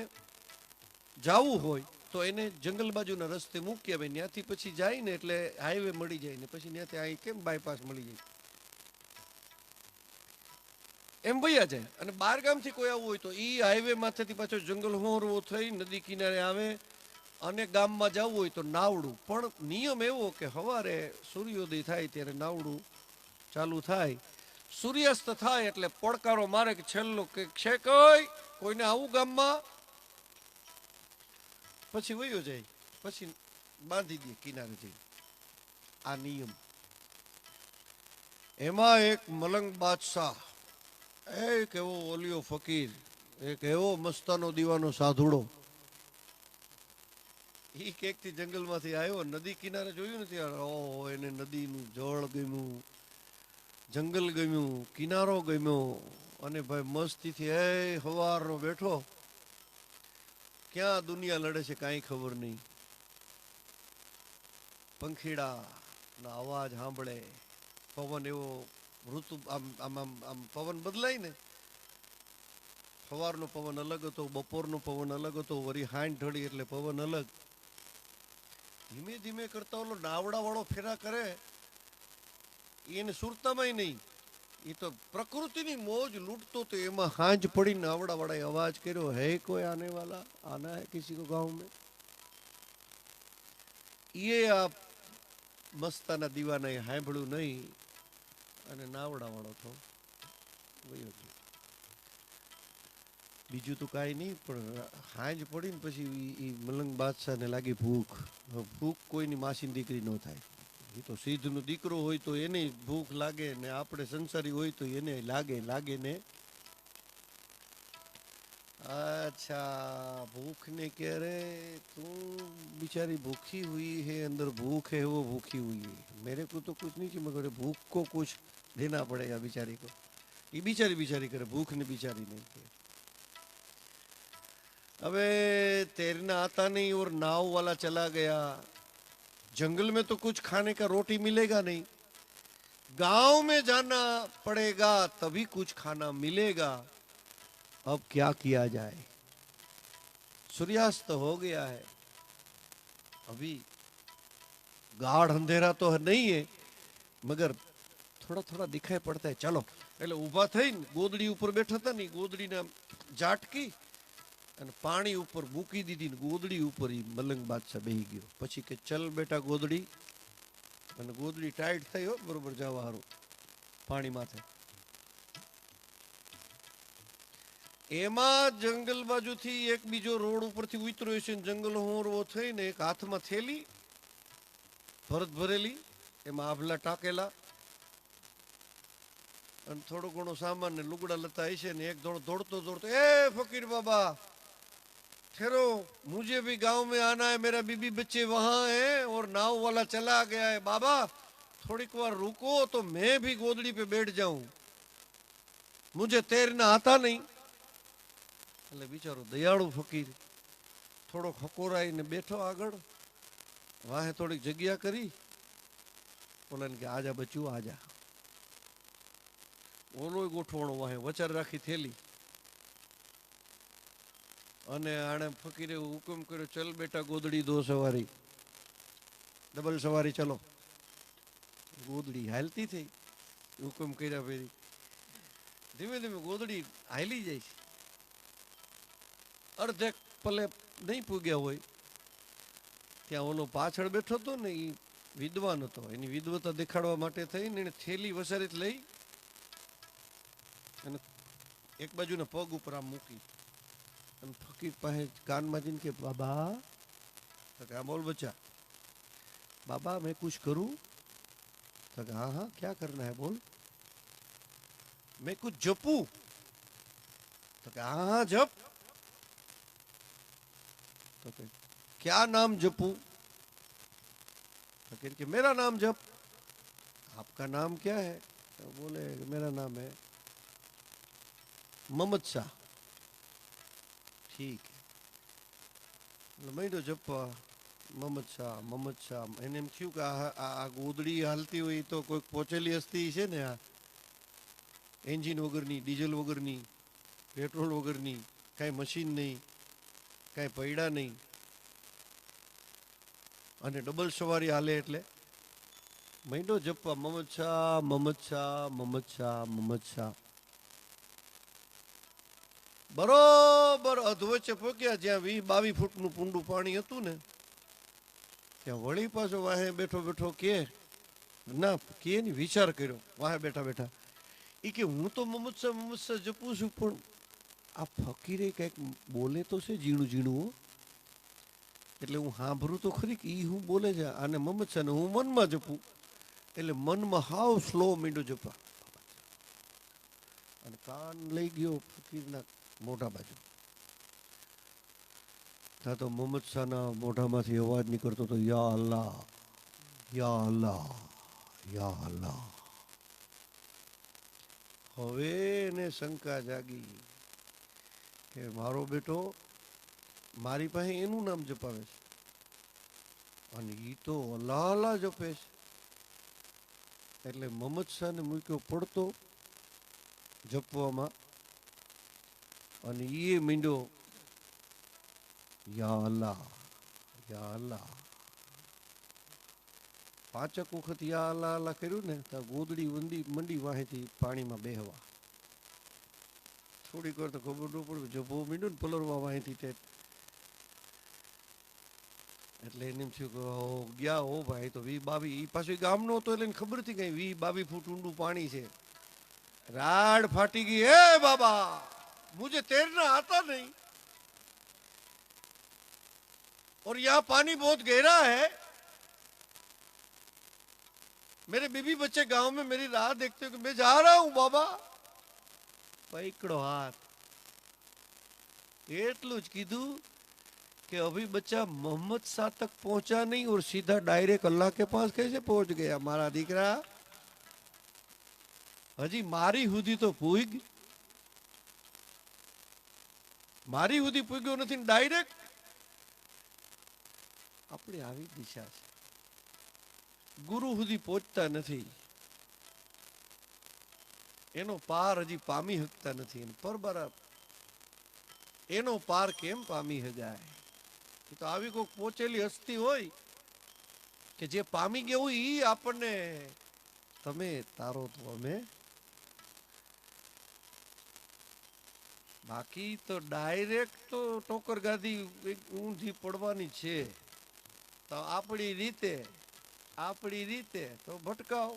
જવું હોય તો એને જંગલ બાજુના રસ્તે મૂકી આવે. ત્યાંથી પછી જાય ને એટલે હાઈવે મળી જાય ને પછી ત્યાંથી અહીં કેમ બાયપાસ મળી જાય. એમ વયા જાય. અને બાર ગામથી કોઈ આવવું હોય તો એ હાઈવે માંથેથી પાછો જંગલ હોરવો થઈ નદી કિનારે આવે અને ગામમાં જવું હોય તો નાવડું. પણ નિયમ એવો કે સવારે સૂર્યોદય થાય ત્યારે નાવડું ચાલુ થાય, સૂર્યાસ્ત થાય એટલે પડકારો મારે કે છેલ્લો કે છે કોઈને આવું ગામમાં, પછી વયો જાય, પછી બાંધી દે કિનારે જઈ. આ નિયમ. એમાં એક મલંગ બાદશાહ, એક એવો ઓલિયો ફકીર, એક એવો મસ્તાનો દીવાનો સાધુડો, એ કેકથી જંગલમાંથી આવ્યો, નદી કિનારે જોયું ને ત્યારે ઓહો એને નદીનું જળ ગમ્યું, જંગલ ગમ્યું, કિનારો ગમ્યો. અને ભાઈ મસ્તીથી એ સવારનો બેઠો, ક્યાં દુનિયા લડે છે કાંઈ ખબર નહીં. પંખીડાના અવાજ સાંભળે, પવન એવો ઋતુ આમ આમ આમ આમ પવન બદલાય ને, સવારનો પવન અલગ હતો, બપોરનો પવન અલગ હતો, વળી હાંજ ઢળી એટલે પવન અલગ. ધીમે ધીમે કરતા ઓલો નાવડા વાળો ફેરા કરે, એને સુરતામાંય નહીં, એ તો પ્રકૃતિની મોજ લૂંટતો તો એમાં હાંજ પડી નાવડા વાળાએ અવાજ કર્યો, હે કોઈ આને વાલા, આના હે કિસી કો ગાँव में. એ આ મસ્તાના દીવાના સાંભળ્યું નહીં અને નાવડા વાળો તો વયો ગયો. બીજું તો કાંઈ નહીં, પણ હાંજ પડી ને પછી એ મલંગ બાદશાહને લાગી ભૂખ. ભૂખ કોઈની માસીની દીકરી ન થાય. એ તો સિદ્ધનો દીકરો હોય તો એને ભૂખ લાગે ને, આપણે સંસારી હોય તો એને લાગે ને. अच्छा भूख ने कह रहे तू बेचारी भूखी हुई है, अंदर भूख है वो भूखी हुई है, मेरे को तो कुछ नहीं चाहिए मगर भूख को कुछ देना पड़ेगा बेचारी को. ये बेचारी करे, भूख ने बेचारी नहीं की. अबे तैरना आता नहीं और नाव वाला चला गया. जंगल में तो कुछ खाने का रोटी मिलेगा नहीं, गांव में जाना पड़ेगा तभी कुछ खाना मिलेगा. अब क्या किया जाए. सूर्यास्त हो गया है, अभी गाढ़ अंधेरा तो नहीं है मगर थोड़ा थोड़ा दिखाई पड़ता है. चलो એટલે ઊભા થઈને ગોદડી ઉપર બેઠા હતા ને, ગોદડીને ઝાટકી અને પાણી ઉપર મૂકી દીધી ને ગોદડી ઉપર ઈ મલંગ બાદશાહ બેહી ગયો. પછી કે ચલ બેટા ગોદડી, અને ગોદડી ટાઈટ થઈ હો બરોબર જવા હારું પાણી માથે. એમાં જંગલ બાજુથી એક બીજો રોડ ઉપરથી ઉતર્યો છે, જંગલ હોરવો થઈને એક હાથમાં થેલી ભરત ભરેલી, એમાં આભલા ટાકેલા અને થોડો ઘણો સામાન ને લુગડા લતા હશે ને, એક દોડતો ए फकीर बाबा ठहरो, मुझे भी गांव में आना है, मेरा बीबी बच्चे वहां है और नाव वाला चला गया है, बाबा थोड़ी बार रुको तो मैं भी गोदड़ी पे बैठ जाऊं, मुझे तैरना आता नहीं. એટલે બિચારો દયાળુ ફકીર થોડો ખકોરાઈને બેઠો આગળ, વાહે થોડીક જગ્યા કરી, ઓલાને કે આજા બચ્યું આજા. ઓલો ગોઠવણો વાહે વચાર રાખી થેલી, અને આણે ફકીરે હુકમ કર્યો, ચલ બેટા ગોદડી દો સવારી, ડબલ સવારી ચલો. ગોદડી હાલતી થઈ, હુકમ કર્યા ફેરી ધીમે ધીમે ગોદડી હાલી જાય છે. અડધેક પલે નહીં પૂગ્યા હોય ત્યાં ઓલો પાછળ બેઠો હતો ને, એ વિદ્વાન હતો, એની વિદ્વતા દેખાડવા માટે થઈને એને થેલી વસારીત લઈ અને એક બાજુના પગ ઉપર આમ મૂકી અને ફકીર પાસે કાનમાં જઈને કે બાબા, તો કે હા બોલ બચ્ચા, बाबा मैं कुछ करूं? तो हाँ हाँ क्या करना है बोल. मैं कुछ जपूं? तो हाँ हाँ जप. तो क्या नाम जपूं? तो कि मेरा नाम जप. आपका नाम क्या है? तो बोले मेरा नाम है मोहम्मद शाह. ठीक है, मैं तो जप મોહમ્મદ શાહ. એને એમ થયું કે આ ગોદડી હાલતી હોય તો કોઈક પહોંચેલી હસ્તી છે ને, આ એન્જિન વગરની, ડીઝલ વગરની, પેટ્રોલ વગરની, કાંઈ મશીન નહીં, કાંઈ પૈડા નહીં, અને ડબલ સવારી હાલે. એટલે મહિનો જપવા મોહમ્મદ શાહ મોહમ્મદ શાહ મોહમ્મદ શાહ મોહમ્મદ શાહ. બરોબર અધવચ્ચે પહોંચ્યા જ્યાં 20-22 ફૂટનું પૂંડું પાણી હતું ને ત્યાં વળી પાછો વાહે બેઠો બેઠો કે ના કે ની વિચાર કર્યો વાહે બેઠા બેઠા એ કે હું તો મોહમ્મદ શાહ જપું છું પણ આ ફકીરે કંઈક બોલે તો છે ઝીણું ઝીણું હો. એટલે હું સાંભળું તો ખરી કે એ હું બોલે છે અને મોહમ્મદ શાહ ને હું મનમાં જપું એટલે મનમાં હાવ સ્લો મીંડો જપા અને કાન લઈ ગયો ફકીરના મોઢા બાજુ. ત્યાં તો મોહમ્મદ શાહના મોઢામાંથી અવાજ નીકળતો હતો યા અલ્લાહ યા અલ્લાહ યા અલ્લાહ. હવે એને શંકા જાગી કે મારો બેટો મારી પાસે એનું નામ જપાવે છે અને એ તો અલ્લાહ અલ્લાહ જપે છે. એટલે મોહમ્મદ શાહને મૂક્યો પડતો જપવામાં અને એ મીંડો યા અલ્લાહ યા અલ્લાહ. 5 વખત યા અલ્લાહ અલ્લાહ કર્યું ને તો ગોદડી મંડી વાહેથી પાણીમાં બેહવા. થોડીક વાર તો ખબર ન પડે જભો મીંડો ને પલરવા વાહેથી તે એટલે એને એમ થયું કે ગયા હો ભાઈ તો 20-22 એ પાછું ગામનો હતો એટલે એને ખબર હતી કઈ 20-22 ફૂટ ઊંડું પાણી છે. રાડ ફાટી ગઈ હે બાબા मुझे तैरना आता नहीं और यहाँ पानी बहुत गहरा है. मेरे बीबी बच्चे गांव में मेरी राह देखते हो कि मैं जा रहा हूं बाबा. पकड़ो हाथ એટલું જ કીધું कि अभी बच्चा मोहम्मद शाह तक पहुंचा नहीं और सीधा डायरेक्ट अल्लाह के पास कैसे पहुंच गया मारा दीकरा. हजी मारी हुदी तो पूग મારી સુધી પૂગ્યો નથી ડાયરેક્ટ આપણે આવી દિશા છે. ગુરુ સુધી પહોંચતા નથી એનો પાર હજી પામી શકતા નથી પરબરા એનો પાર કેમ પામી શકાય. એ તો આવી કોઈ પહોંચેલી હસ્તી હોય કે જે પામી ગયું હોય એ આપણને તમે તારો તો અમે બાકી તો ડાયરેક્ટ તો ટોકર ગાદી ઊંધી પડવાની છે. તો આપણી રીતે તો ભટકાવ.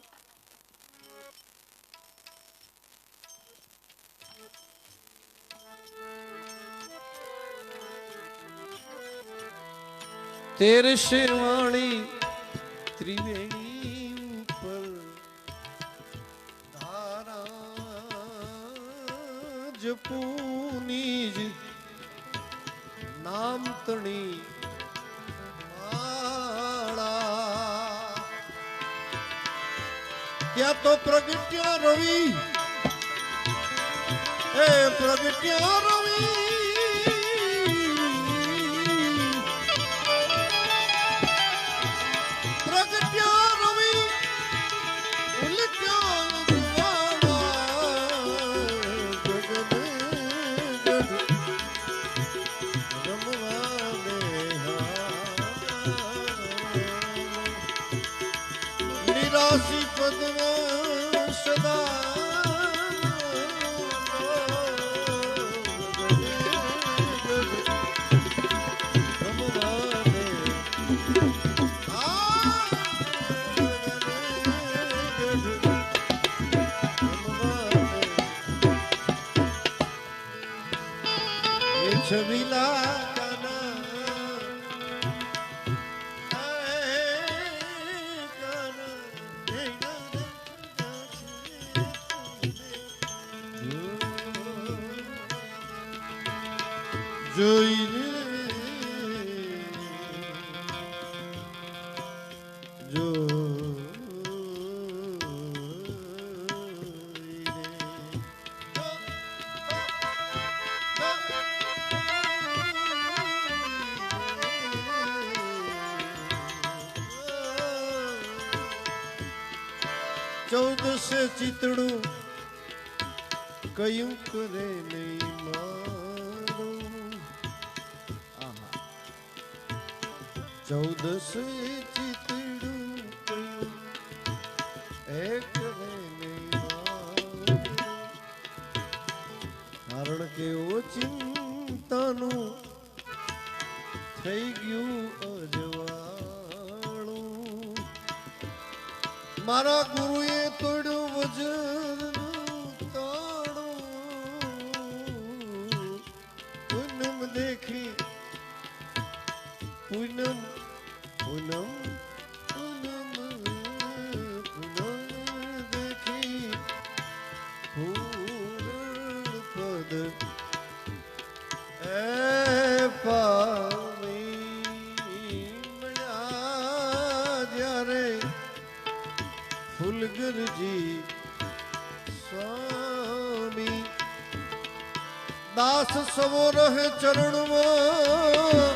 તેરે શેરવાણી ત્રિવેણી પર ધારા જપૂની જ નામ તણી માળા. ત્યાં તો પ્રગટ્યા રવિ એ પ્રગટ્યા રવિ છબીલા જોઈને જો ચૌદસે ચિતડું કયું કરે નહીં મારું. ચૌદસે ચિતડું કયું એ કરે નહીં મારું. કારણ કે ચિંતાનું થઈ ગયું અજવાળું. મારા ગુરુએ તોડ્યું વજનનું તાળું. પૂનમ દેખી પૂનમ પૂનમ પૂનમ પૂનમ દેખી પૂરણ પદ એ પામી મળ્યા જ્યારે ફૂલગરજી સ્વામી. દાસ સવો રહે ચરણમાં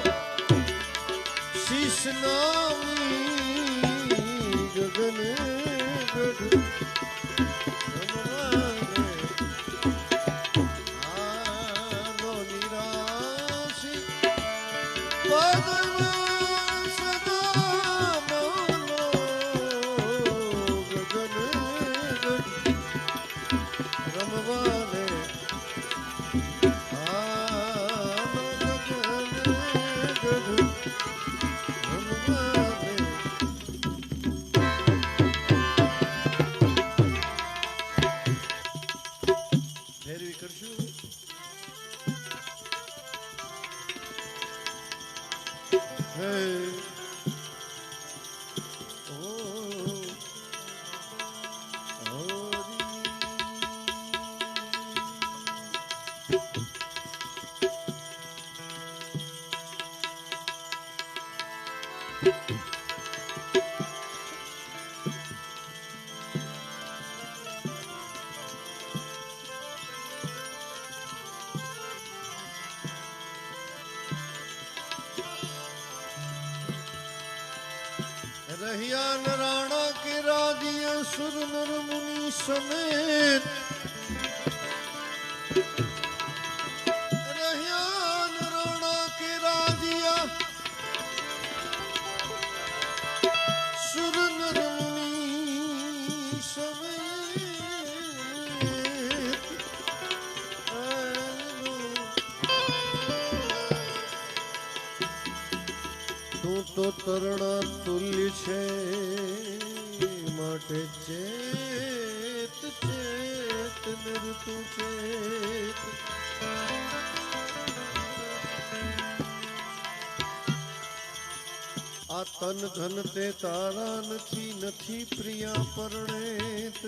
શીશ નામી ગગને ગઢ આનો નિરાશી પદમાં સદા માનો ગગને ગઢ રમવાને આનો ગગને ગઢ ફેરવી કરશું. હે રહ્યા નરાણા કે રાજ્ય સુર નર મુનિ સમેત. રહ્યા નરાણા કે રાજ્ય સુર નર મુનિ સમેત. તું તો તરણા તુલ્ય છે માટે ચેત ચેત નર તું ચેત. આ તન ધન તે તારા નથી નથી પ્રિયા પરણેત.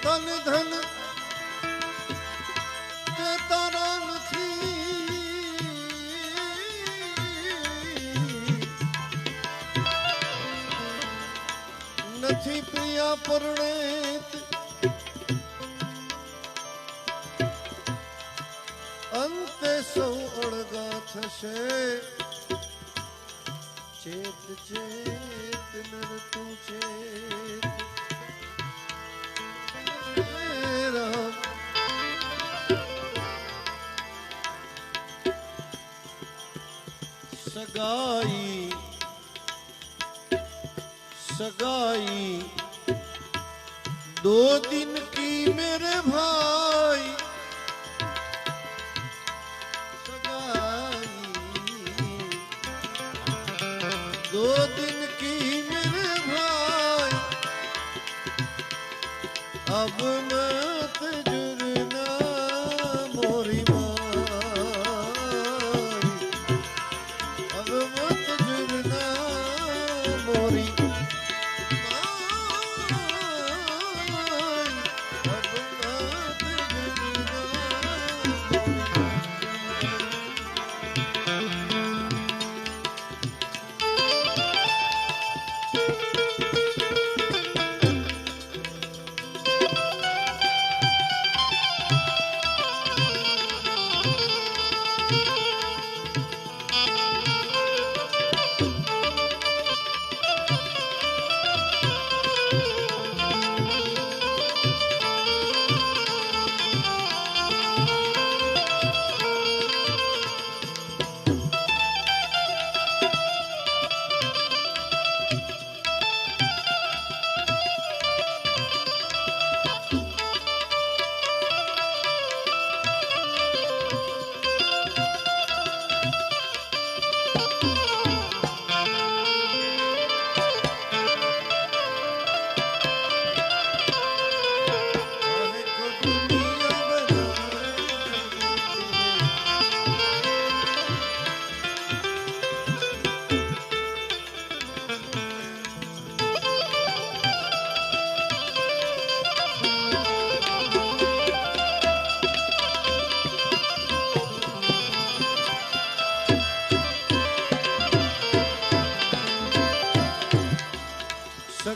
તન ધન તે તારા નથી પ્રિયા પરણેત. અંતે સૌ અળગા થશે ચેત ચેત નર તું ચેત. सगाई सगाई 2 दिन की मेरे भाई. सगाई 2 दिन की मेरे भाई. अब मत जुड़ना मोरी माई. अब मत जुड़ना मोरी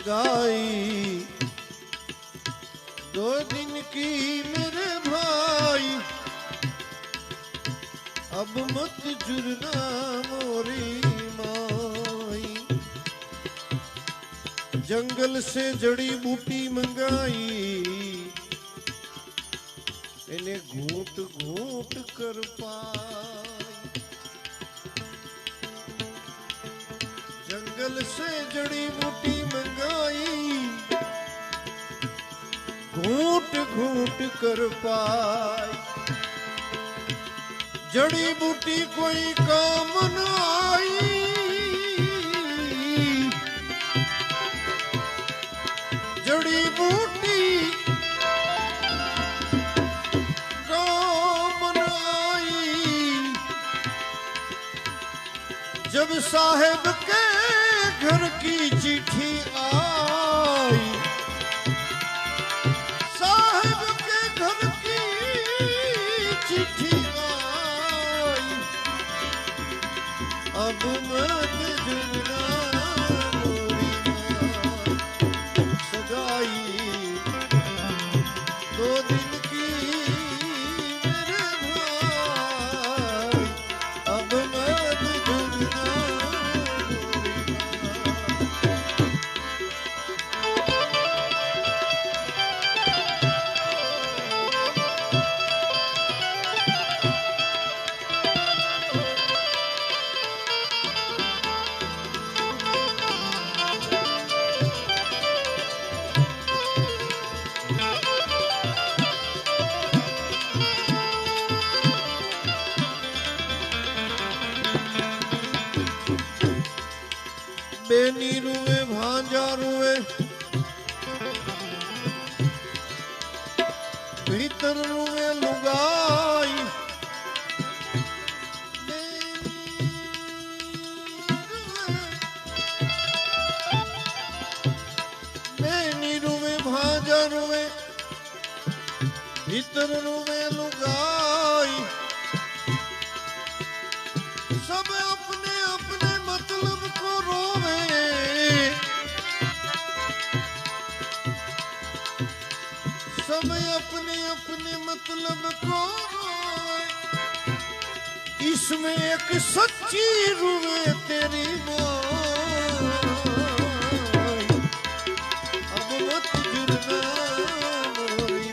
सगाई 2 दिन की मेरे भाई अब मत जुड़ना मोरी माई जंगल से जड़ी बूटी मंगाई इन्हें घूट घूट कर पाई जंगल से जड़ी बूटी मंगाई घूट घूट कर पाई जड़ी बूटी कोई काम न आई जड़ी बूटी काम न आई जब साहेब के घर की चिट्ठी आई साहेब के घर की चिट्ठी अब मत जुड़ना सगाई 2 दिन की मेरे भाई अब मत जुड़ना बेनी रुए भांजा रुए भीतर रुए लुगाई बेनी रुए भांजा रुए भीतर रुए लुगाई सब अपने अपने मतलब को रोवे सब अपने अपने मतलब को रोवे इसमें एक सच्ची रुवे तेरी माँ अब मत जुड़ना मोरी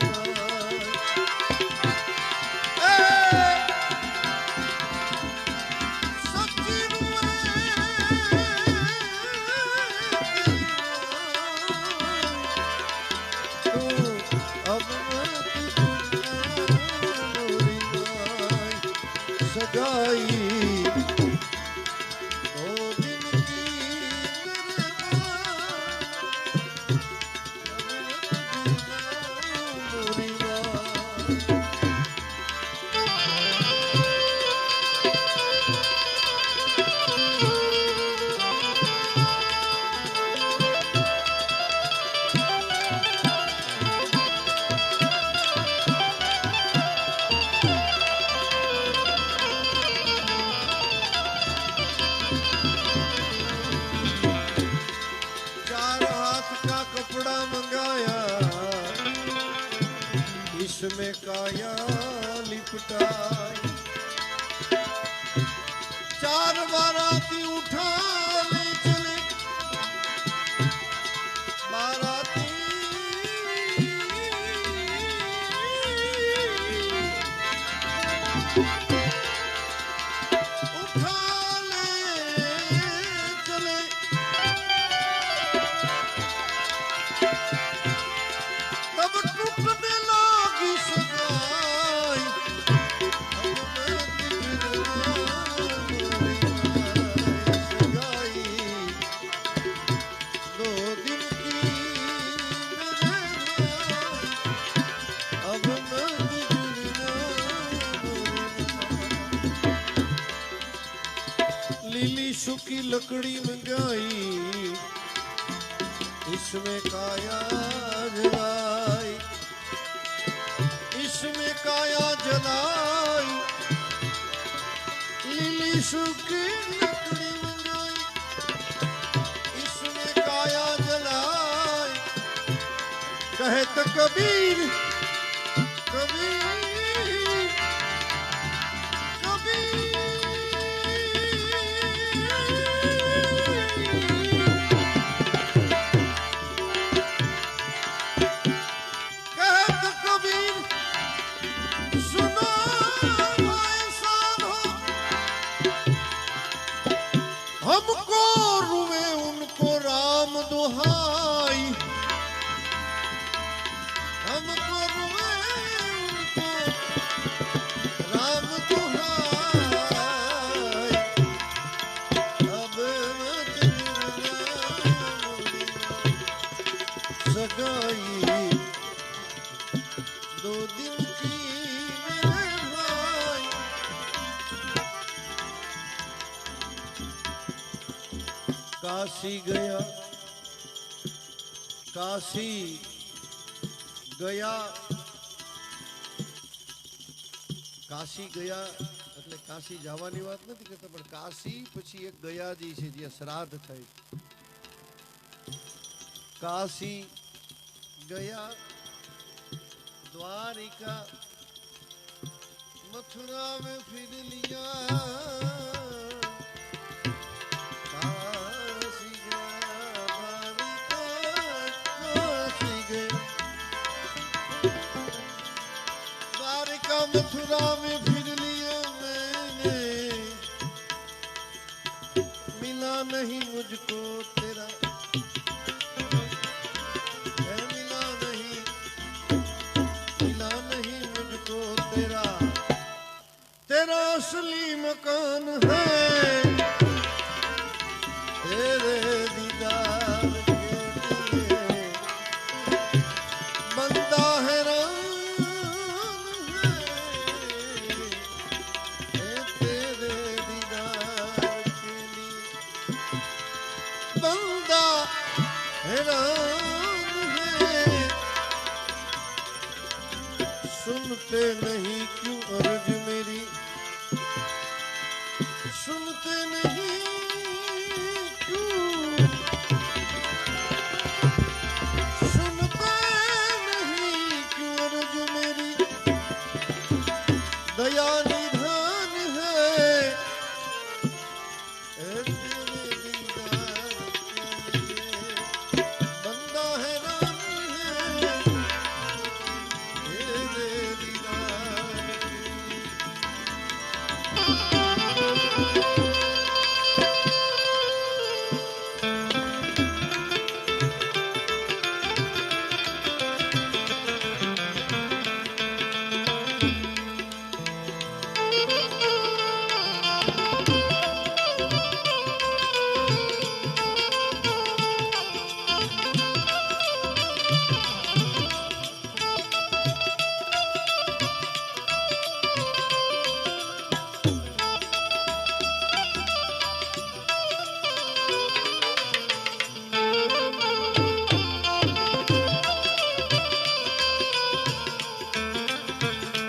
सगाई 2 दिन की मेरे इसमें काया लिपटाई 4 बाराती उठा ले चले बाराती उठा ले चले तब टूटने लगी सगाई सगाई 2 दिन की अब लीली सूखी लकड़ी मंगाई इसमें काया जलाई इसमें काया जलाई लीली सूखी लकड़ी मंगाई इसमें काया जलाई कहत कबीर कबीर हमको रुए उनको राम दुहाई हमको रुए उनको राम दुहाई अब मत सगाई दो दिन की मेरे भाई काशी गया काशी ગયા કાશી ગયા એટલે કાશી જવાની વાત નથી કરતા પણ કાશી પછી એક ગયાજી છે જ્યાં શ્રાદ્ધ થાય કાશી ગયા द्वारिका मथुरा में फिर लिया काशी गया द्वारिका मथुरा में फिर लिया मैंने मिला नहीं मुझको तेरा तेरा असली मकान है तेरे दीदार के लिए बंदा हैरान है तेरे दीदार के लिए बंदा हैरान है सुनते नहीं क्यों अर्ज मेरी सुनते नहीं क्यों सुनते नहीं क्यों अर्ज मेरी दया निधान है तेरे दीदार के लिए बंदा हैरान है तेरे दीदार के लिए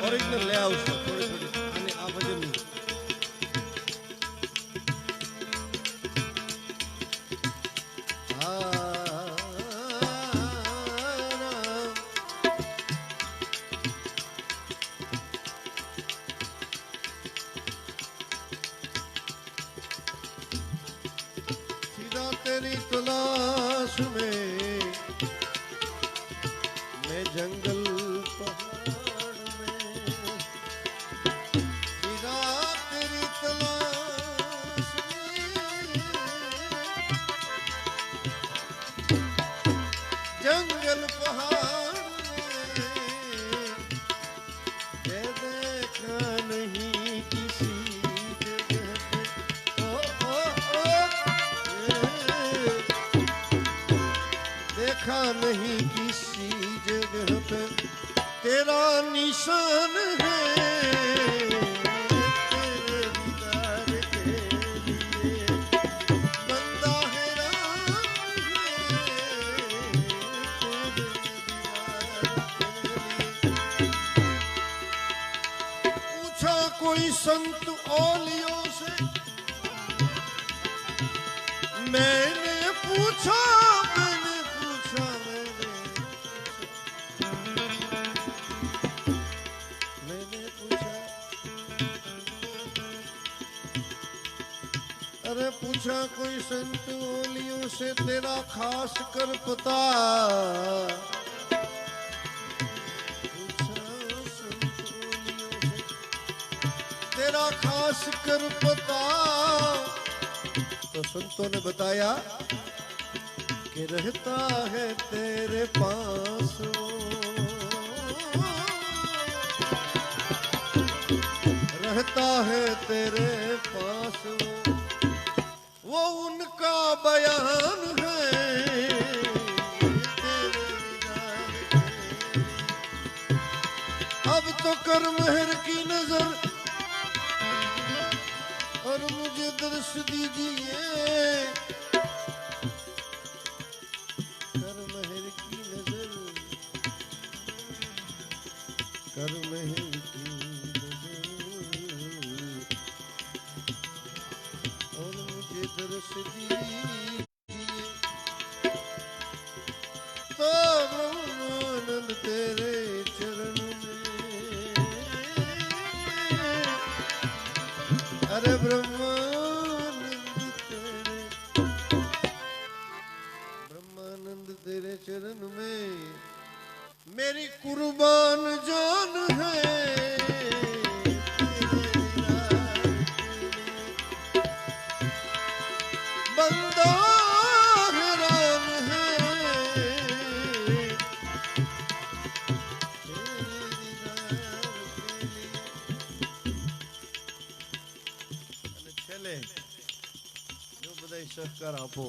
ઓરિજિનલ લે આવશે થોડી થોડી અને આ ભજનની सीधा तेरी तलाश में मैं जंगल पहाड़ में सीधा तेरी तलाश में जंगल पहाड़ में देखा नहीं किसी जगह पे देखा नहीं किसी जगह पे तेरा निशान है तेरे दीदार के लिए बंदा हैरान है तेरे दीदार के लिए पूछा कोई संत औलियों से मैंने पूछा अरे पूछा कोई संत ओलियों से तेरा खास कर पता, पूछा संत ओलियों से तेरा खास कर पता, तो संतों ने बताया कि रहता है तेरे पास वो, रहता है तेरे पास वो उनका बयान है तेरे दीदार पे। अब तो कर मेहर की नजर और मुझे दर्श दीजिए, कर मेहर की नजर, कर मेहर की और मुझे दर्श दीजिए, तो ब्रह्मानंद तेरे चरण में, अरे ब्रह्मानंद तेरे चरण में मेरी कुर्बान जान है, बंदा हैरान है तेरे दीदार के लिए। અને છેલ્લે જો બધાય સહકાર આપો,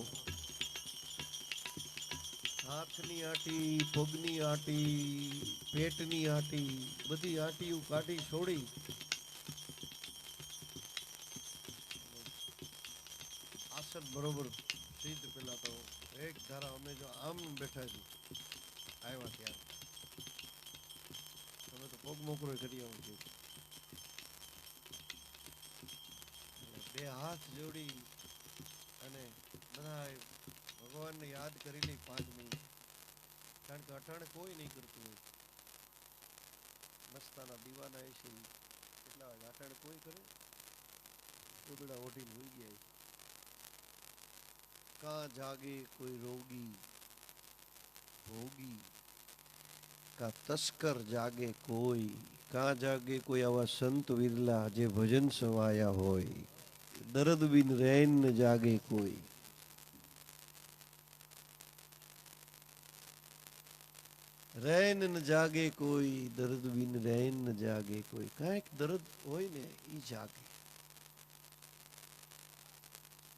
હાથની આંટી, પગની આંટી, પેટની આંટી, બધી આંટીઓ કાઢી છોડી આસન બરોબર સીધ પેલા તો એક ધારા અમે જો આમ બેઠા છીએ આવ્યા ત્યારે તમે તો પગ મોકરો કરી આવું છું, બે હાથ જોડી અને બધા ભગવાનને યાદ કરી લઈ 5 મિનિટ, કારણ કે અટાણે કોઈ નહીં કરતું હોય, મસ્તાના દીવાના છે કેટલા વાગે અટાણે કોઈ કરે, ઉદડા ઓઢીને હોઈ ગયા, કાં જાગે કોઈ રોગી ભોગી, કાં તસ્કર જાગે કોઈ, કાં જાગે કોઈ આવા સંત વિરલા જે ભજન સવાયા હોય, દર્દ બિન રૈન ન જાગે કોઈ, રૈન ન જાગે કોઈ, દર્દ બિન રૈન ન જાગે કોઈ, કાંઈક દર્દ હોય ને ઈ જાગે.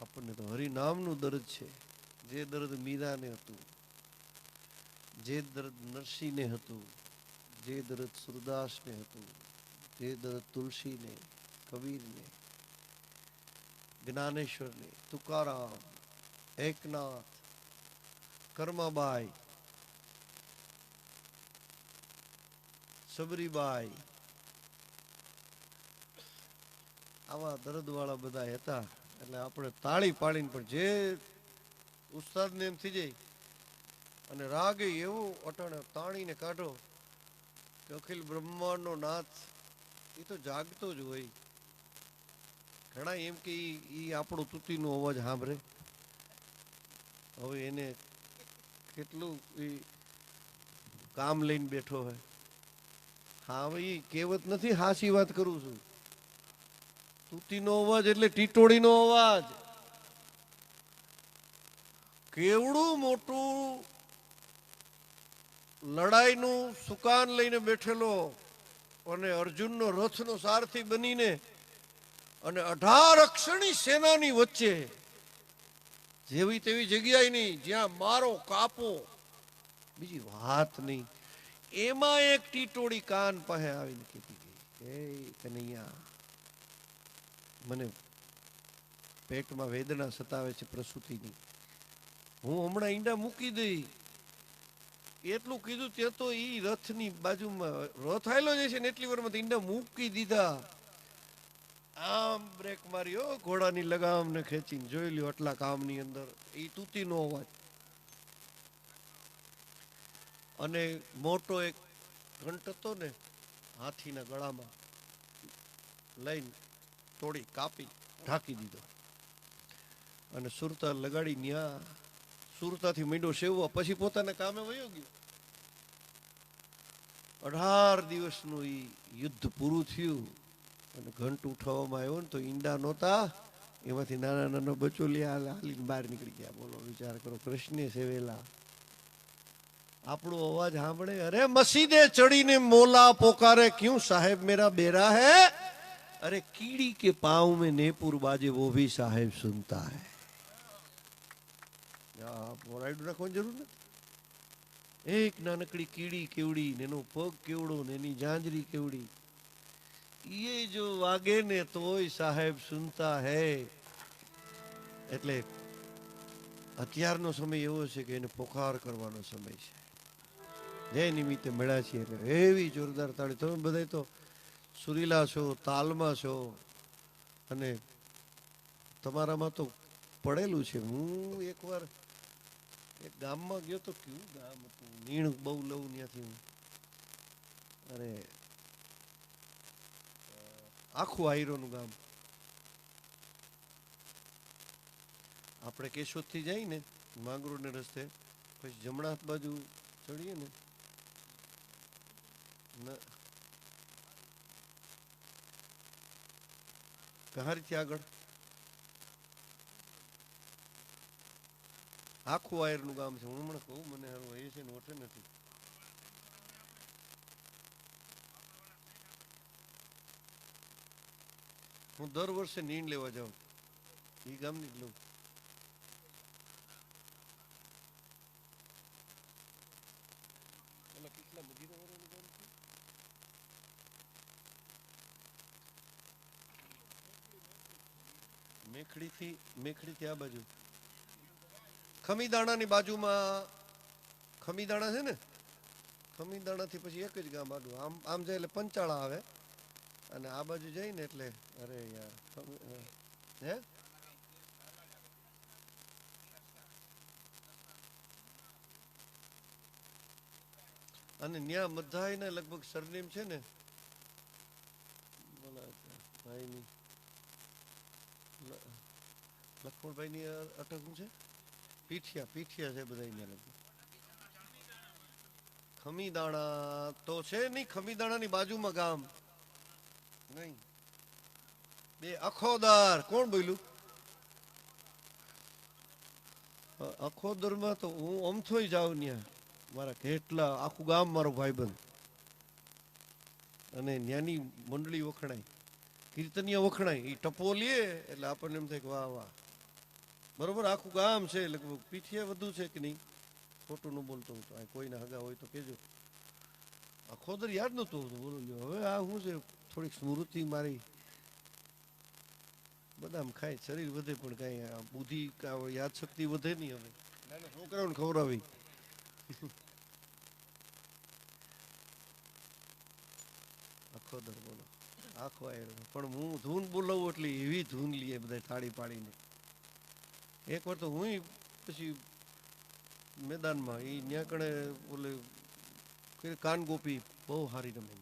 આપણને તો હરિનામનું દર્દ છે, જે દર્દ મીરાને હતું, જે દર્દ નરસિંહને હતું, જે દર્દ સુરદાસને હતું, જે દર્દ તુલસીને, કબીરને, જ્ઞાનેશ્વરને, તુકારામ, એકનાથ, કર્માબાઈ, સબરીબાઈ, આવા દર્દવાળા બધા હતા. એટલે આપણે તાળી પાડીને પણ જે ઉસ્તાદને એમ થઈ જાય અને રાગ એવું અટાણે તાણીને કાઢો કે અખિલ બ્રહ્માંડનો નાથ એ તો જાગતો જ હોય. ઘણા એમ કે ઈ આપણો તુતીનો અવાજ સાંભળે, હવે એને કેટલું એ કામ લઈને બેઠો હોય. હા હવે એ કહેવત નથી, હાસી વાત કરું છું. તુતીનો અવાજ એટલે ટીટોળીનો અવાજ. કેવડું મોટું લડાઈનું સુકાન લઈને બેઠેલો અને અર્જુનનો રથનો સારથી બનીને અને 18 અક્ષણી સેનાની વચ્ચે જેવી તેવી જગ્યાએ નહીં, જ્યાં મારો કાપો, બીજી વાત નહીં. એમાં એક ટીટોળી કાન પાસે આવીને કીધી ગઈ, હે કનૈયા, મને પેટમાં વેદના સતાવે છે પ્રસૂતિની, હું હમણાં ઈંડા મૂકી દઈ. એટલું કીધું તે તો ઈ રથની બાજુમાં રથ આવેલો જે છે ને એટલી વારમાં ઈંડા મૂકી દીધા. આમ બ્રેક માર્યો, ઘોડાની લગામને ખેંચીને જોઈ લ્યો આટલા કામની અંદર ઈ તૂતીનો અવાજ. અને મોટો એક ઘંટ હતો ને હાથીના ગળામાં લઈને તોડી કાપી ઢાંકી દીધો. અને સુરતા લગાડી ન્યા સુરતાથી મીંડો સેવવા પછી પોતાના કામે વયો ગયો. 18 દિવસનું ઈ યુદ્ધ પૂરું થયું અને ઘંટ ઉઠાવવામાં આવ્યો ને તો ઈંડા નહોતા, એમાંથી નાના નાના બચોલિયા હાલીને બહાર નીકળી ગયા. બોલો વિચાર કરો, કૃષ્ણે સેવેલા. આપણો અવાજ સાંભળે, અરે મસીદે ચડીને મોલા પોકારે ક્યું સાહેબ મેરા બેરા હે, અરે कीड़ी के पाँव में नेपुर बाजे वो भी साहेब सुनता है. મોરાયડું રાખવાની જરૂર નથી. એક નાનકડી કીડી કેવડી ને એનો પગ કેવડો ને એની જાંજરી કેવડી, એ જો વાગે ને તોય સાહેબ સુનતા હે. એટલે અત્યારનો સમય એવો છે કે એને પોકાર કરવાનો સમય છે. જે નિમિત્તે મળ્યા છીએ એટલે એવી જોરદાર તાળી. તમે બધા તો સુરીલા છો, તાલમાં છો, અને તમારામાં તો પડેલું છે. હું એકવાર એક ગામમાં ગયો તો, કેવું ગામ હતું, નીણ બહુ લઉં ત્યાંથી હું. અરે આખું આયરોનું ગામ. આપણે કેશોદથી જઈએ ને માંગરોળને રસ્તે, પછી જમણા હાથ બાજુ ચડીએ ને કહારીથી આગળ આખું વાયરનું ગામ છે. હું હમણાં કહું, મને હારું એ છે ને ઓઠે નથી. હું દર વર્ષે નીણ લેવા જાઉં, એ ગામની જ લઉં. મેખડીથી આ બાજુ ખમીદાણાની બાજુમાં, ખમીદાણા છે ને, ખમીદાણાથી પછી એક જ ગામ આડું. આમ આમ જાય એટલે પંચાળા આવે, અને આ બાજુ જઈને એટલે અરે યાર હે અને ન્યા મધાઈને લગભગ સરનેમ છે ને ભાઈની, લખમણભાઈની અટક છે, પીઠિયા છે બધા લગભગ. ખમીદાણા તો છે નહીં, ખમીદાણાની બાજુમાં ગામ નહીં, બે અખોદર. કોણ બોલ્યું? અખોદરમાં તો હું અમથોય જાઉં ત્યાં, મારા કેટલા આખું ગામ મારો ભાઈબંધ, અને ત્યાંની મંડળી વખણાય, કીર્તનિયા વખણાય. એ ટપો લે એટલે આપણને એમ થાય કે વાહ વાહ, બરોબર. આખું ગામ છે લગભગ. પીઠિયા વધુ છે કે નહીં, ખોટું ન બોલતો હું તો. કોઈને હગા હોય તો કેજો. અખોદર યાદ નહોતું બોલો લ્યો. હવે આ શું છે, થોડીક સ્મૃતિ મારી બદામ ખાય, શરીર વધે, પણ કાંઈ બુદ્ધિ યાદ શક્તિ વધે નહીં. હવે નાના છોકરાઓને ખવડાવી. અખોદર બોલો, આખો આવ્યો. પણ હું ધૂન બોલાવું એટલે એવી ધૂન લઈએ બધા થાળી પાડીને. એક વાર તો હું પછી મેદાનમાં એ ન્યા કણે બોલે કાન ગોપી બહુ સારી રમે.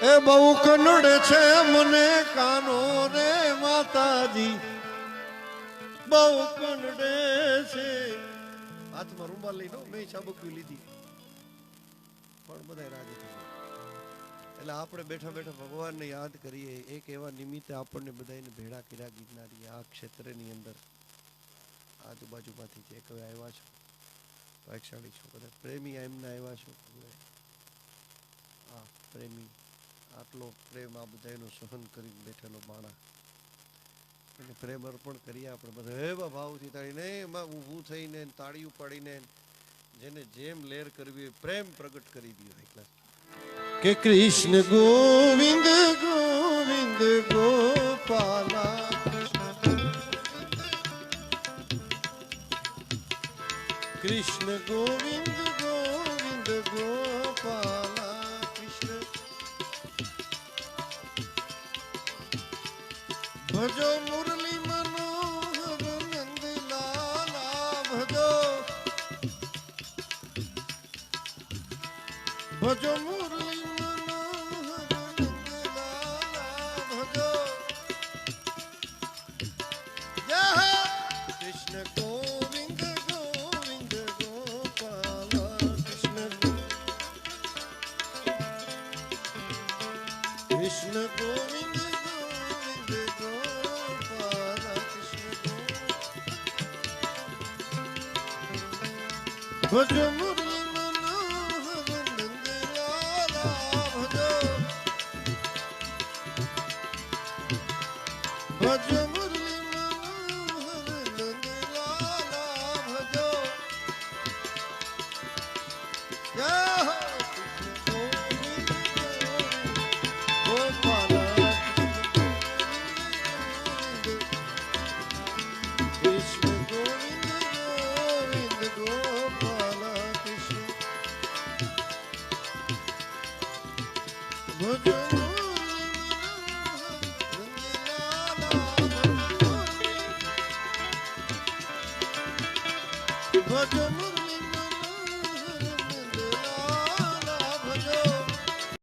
એ બહુ કનડ છે મને કાનો રે માતાજી, બહુ કનડે છે. હાથમાં રૂમાલ લઈને મેં ચાબુકી લીધી, પણ બધા રાજી થઈ ગયા. એટલે આપણે બેઠા બેઠા ભગવાનને યાદ કરીએ. એક એવા નિમિત્તે આપણને બધાને ભેળા કર્યા ગિરનારી આ ક્ષેત્રની અંદર. આજુબાજુમાંથી જે કોઈ આવ્યા છો, ભાગશાળી છો, બધા પ્રેમી એમના આવ્યા છો. આ પ્રેમી, આટલો પ્રેમ આ બધાનો સહન કરીને બેઠેલો માણસ, એને પ્રેમ અર્પણ કરીએ આપણે બધા એવા ભાવથી. તાળીને એમાં ઊભું થઈને તાળીઓ પાડીને જેને જેમ લેર કરવી પ્રેમ પ્રગટ કરી દો. એટલા કે કૃષ્ણ ગોવિંદ ગોવિંદ ગોપાલા, કૃષ્ણ ગોવિંદ ગોવિંદ ગોપાલા, કૃષ્ણ ભજો મુરલી મનોહર નંદલાલા, ભજો ભજો મુરલી મનોહર કૃષ્ણ ગોવિંદ ગોવિંદ ગોપાલ કૃષ્ણ ગોવિંદ ભજ મુરલી મનોહર નંદલાલા ભજો ભજ મુરલી મનોહર નંદલાલા ભજો જય હો કૃષ્ણ ગોવિંદ ગોવિંદ ગોપાલ કૃષ્ણ ભજ મુરલી ભજ મુરલી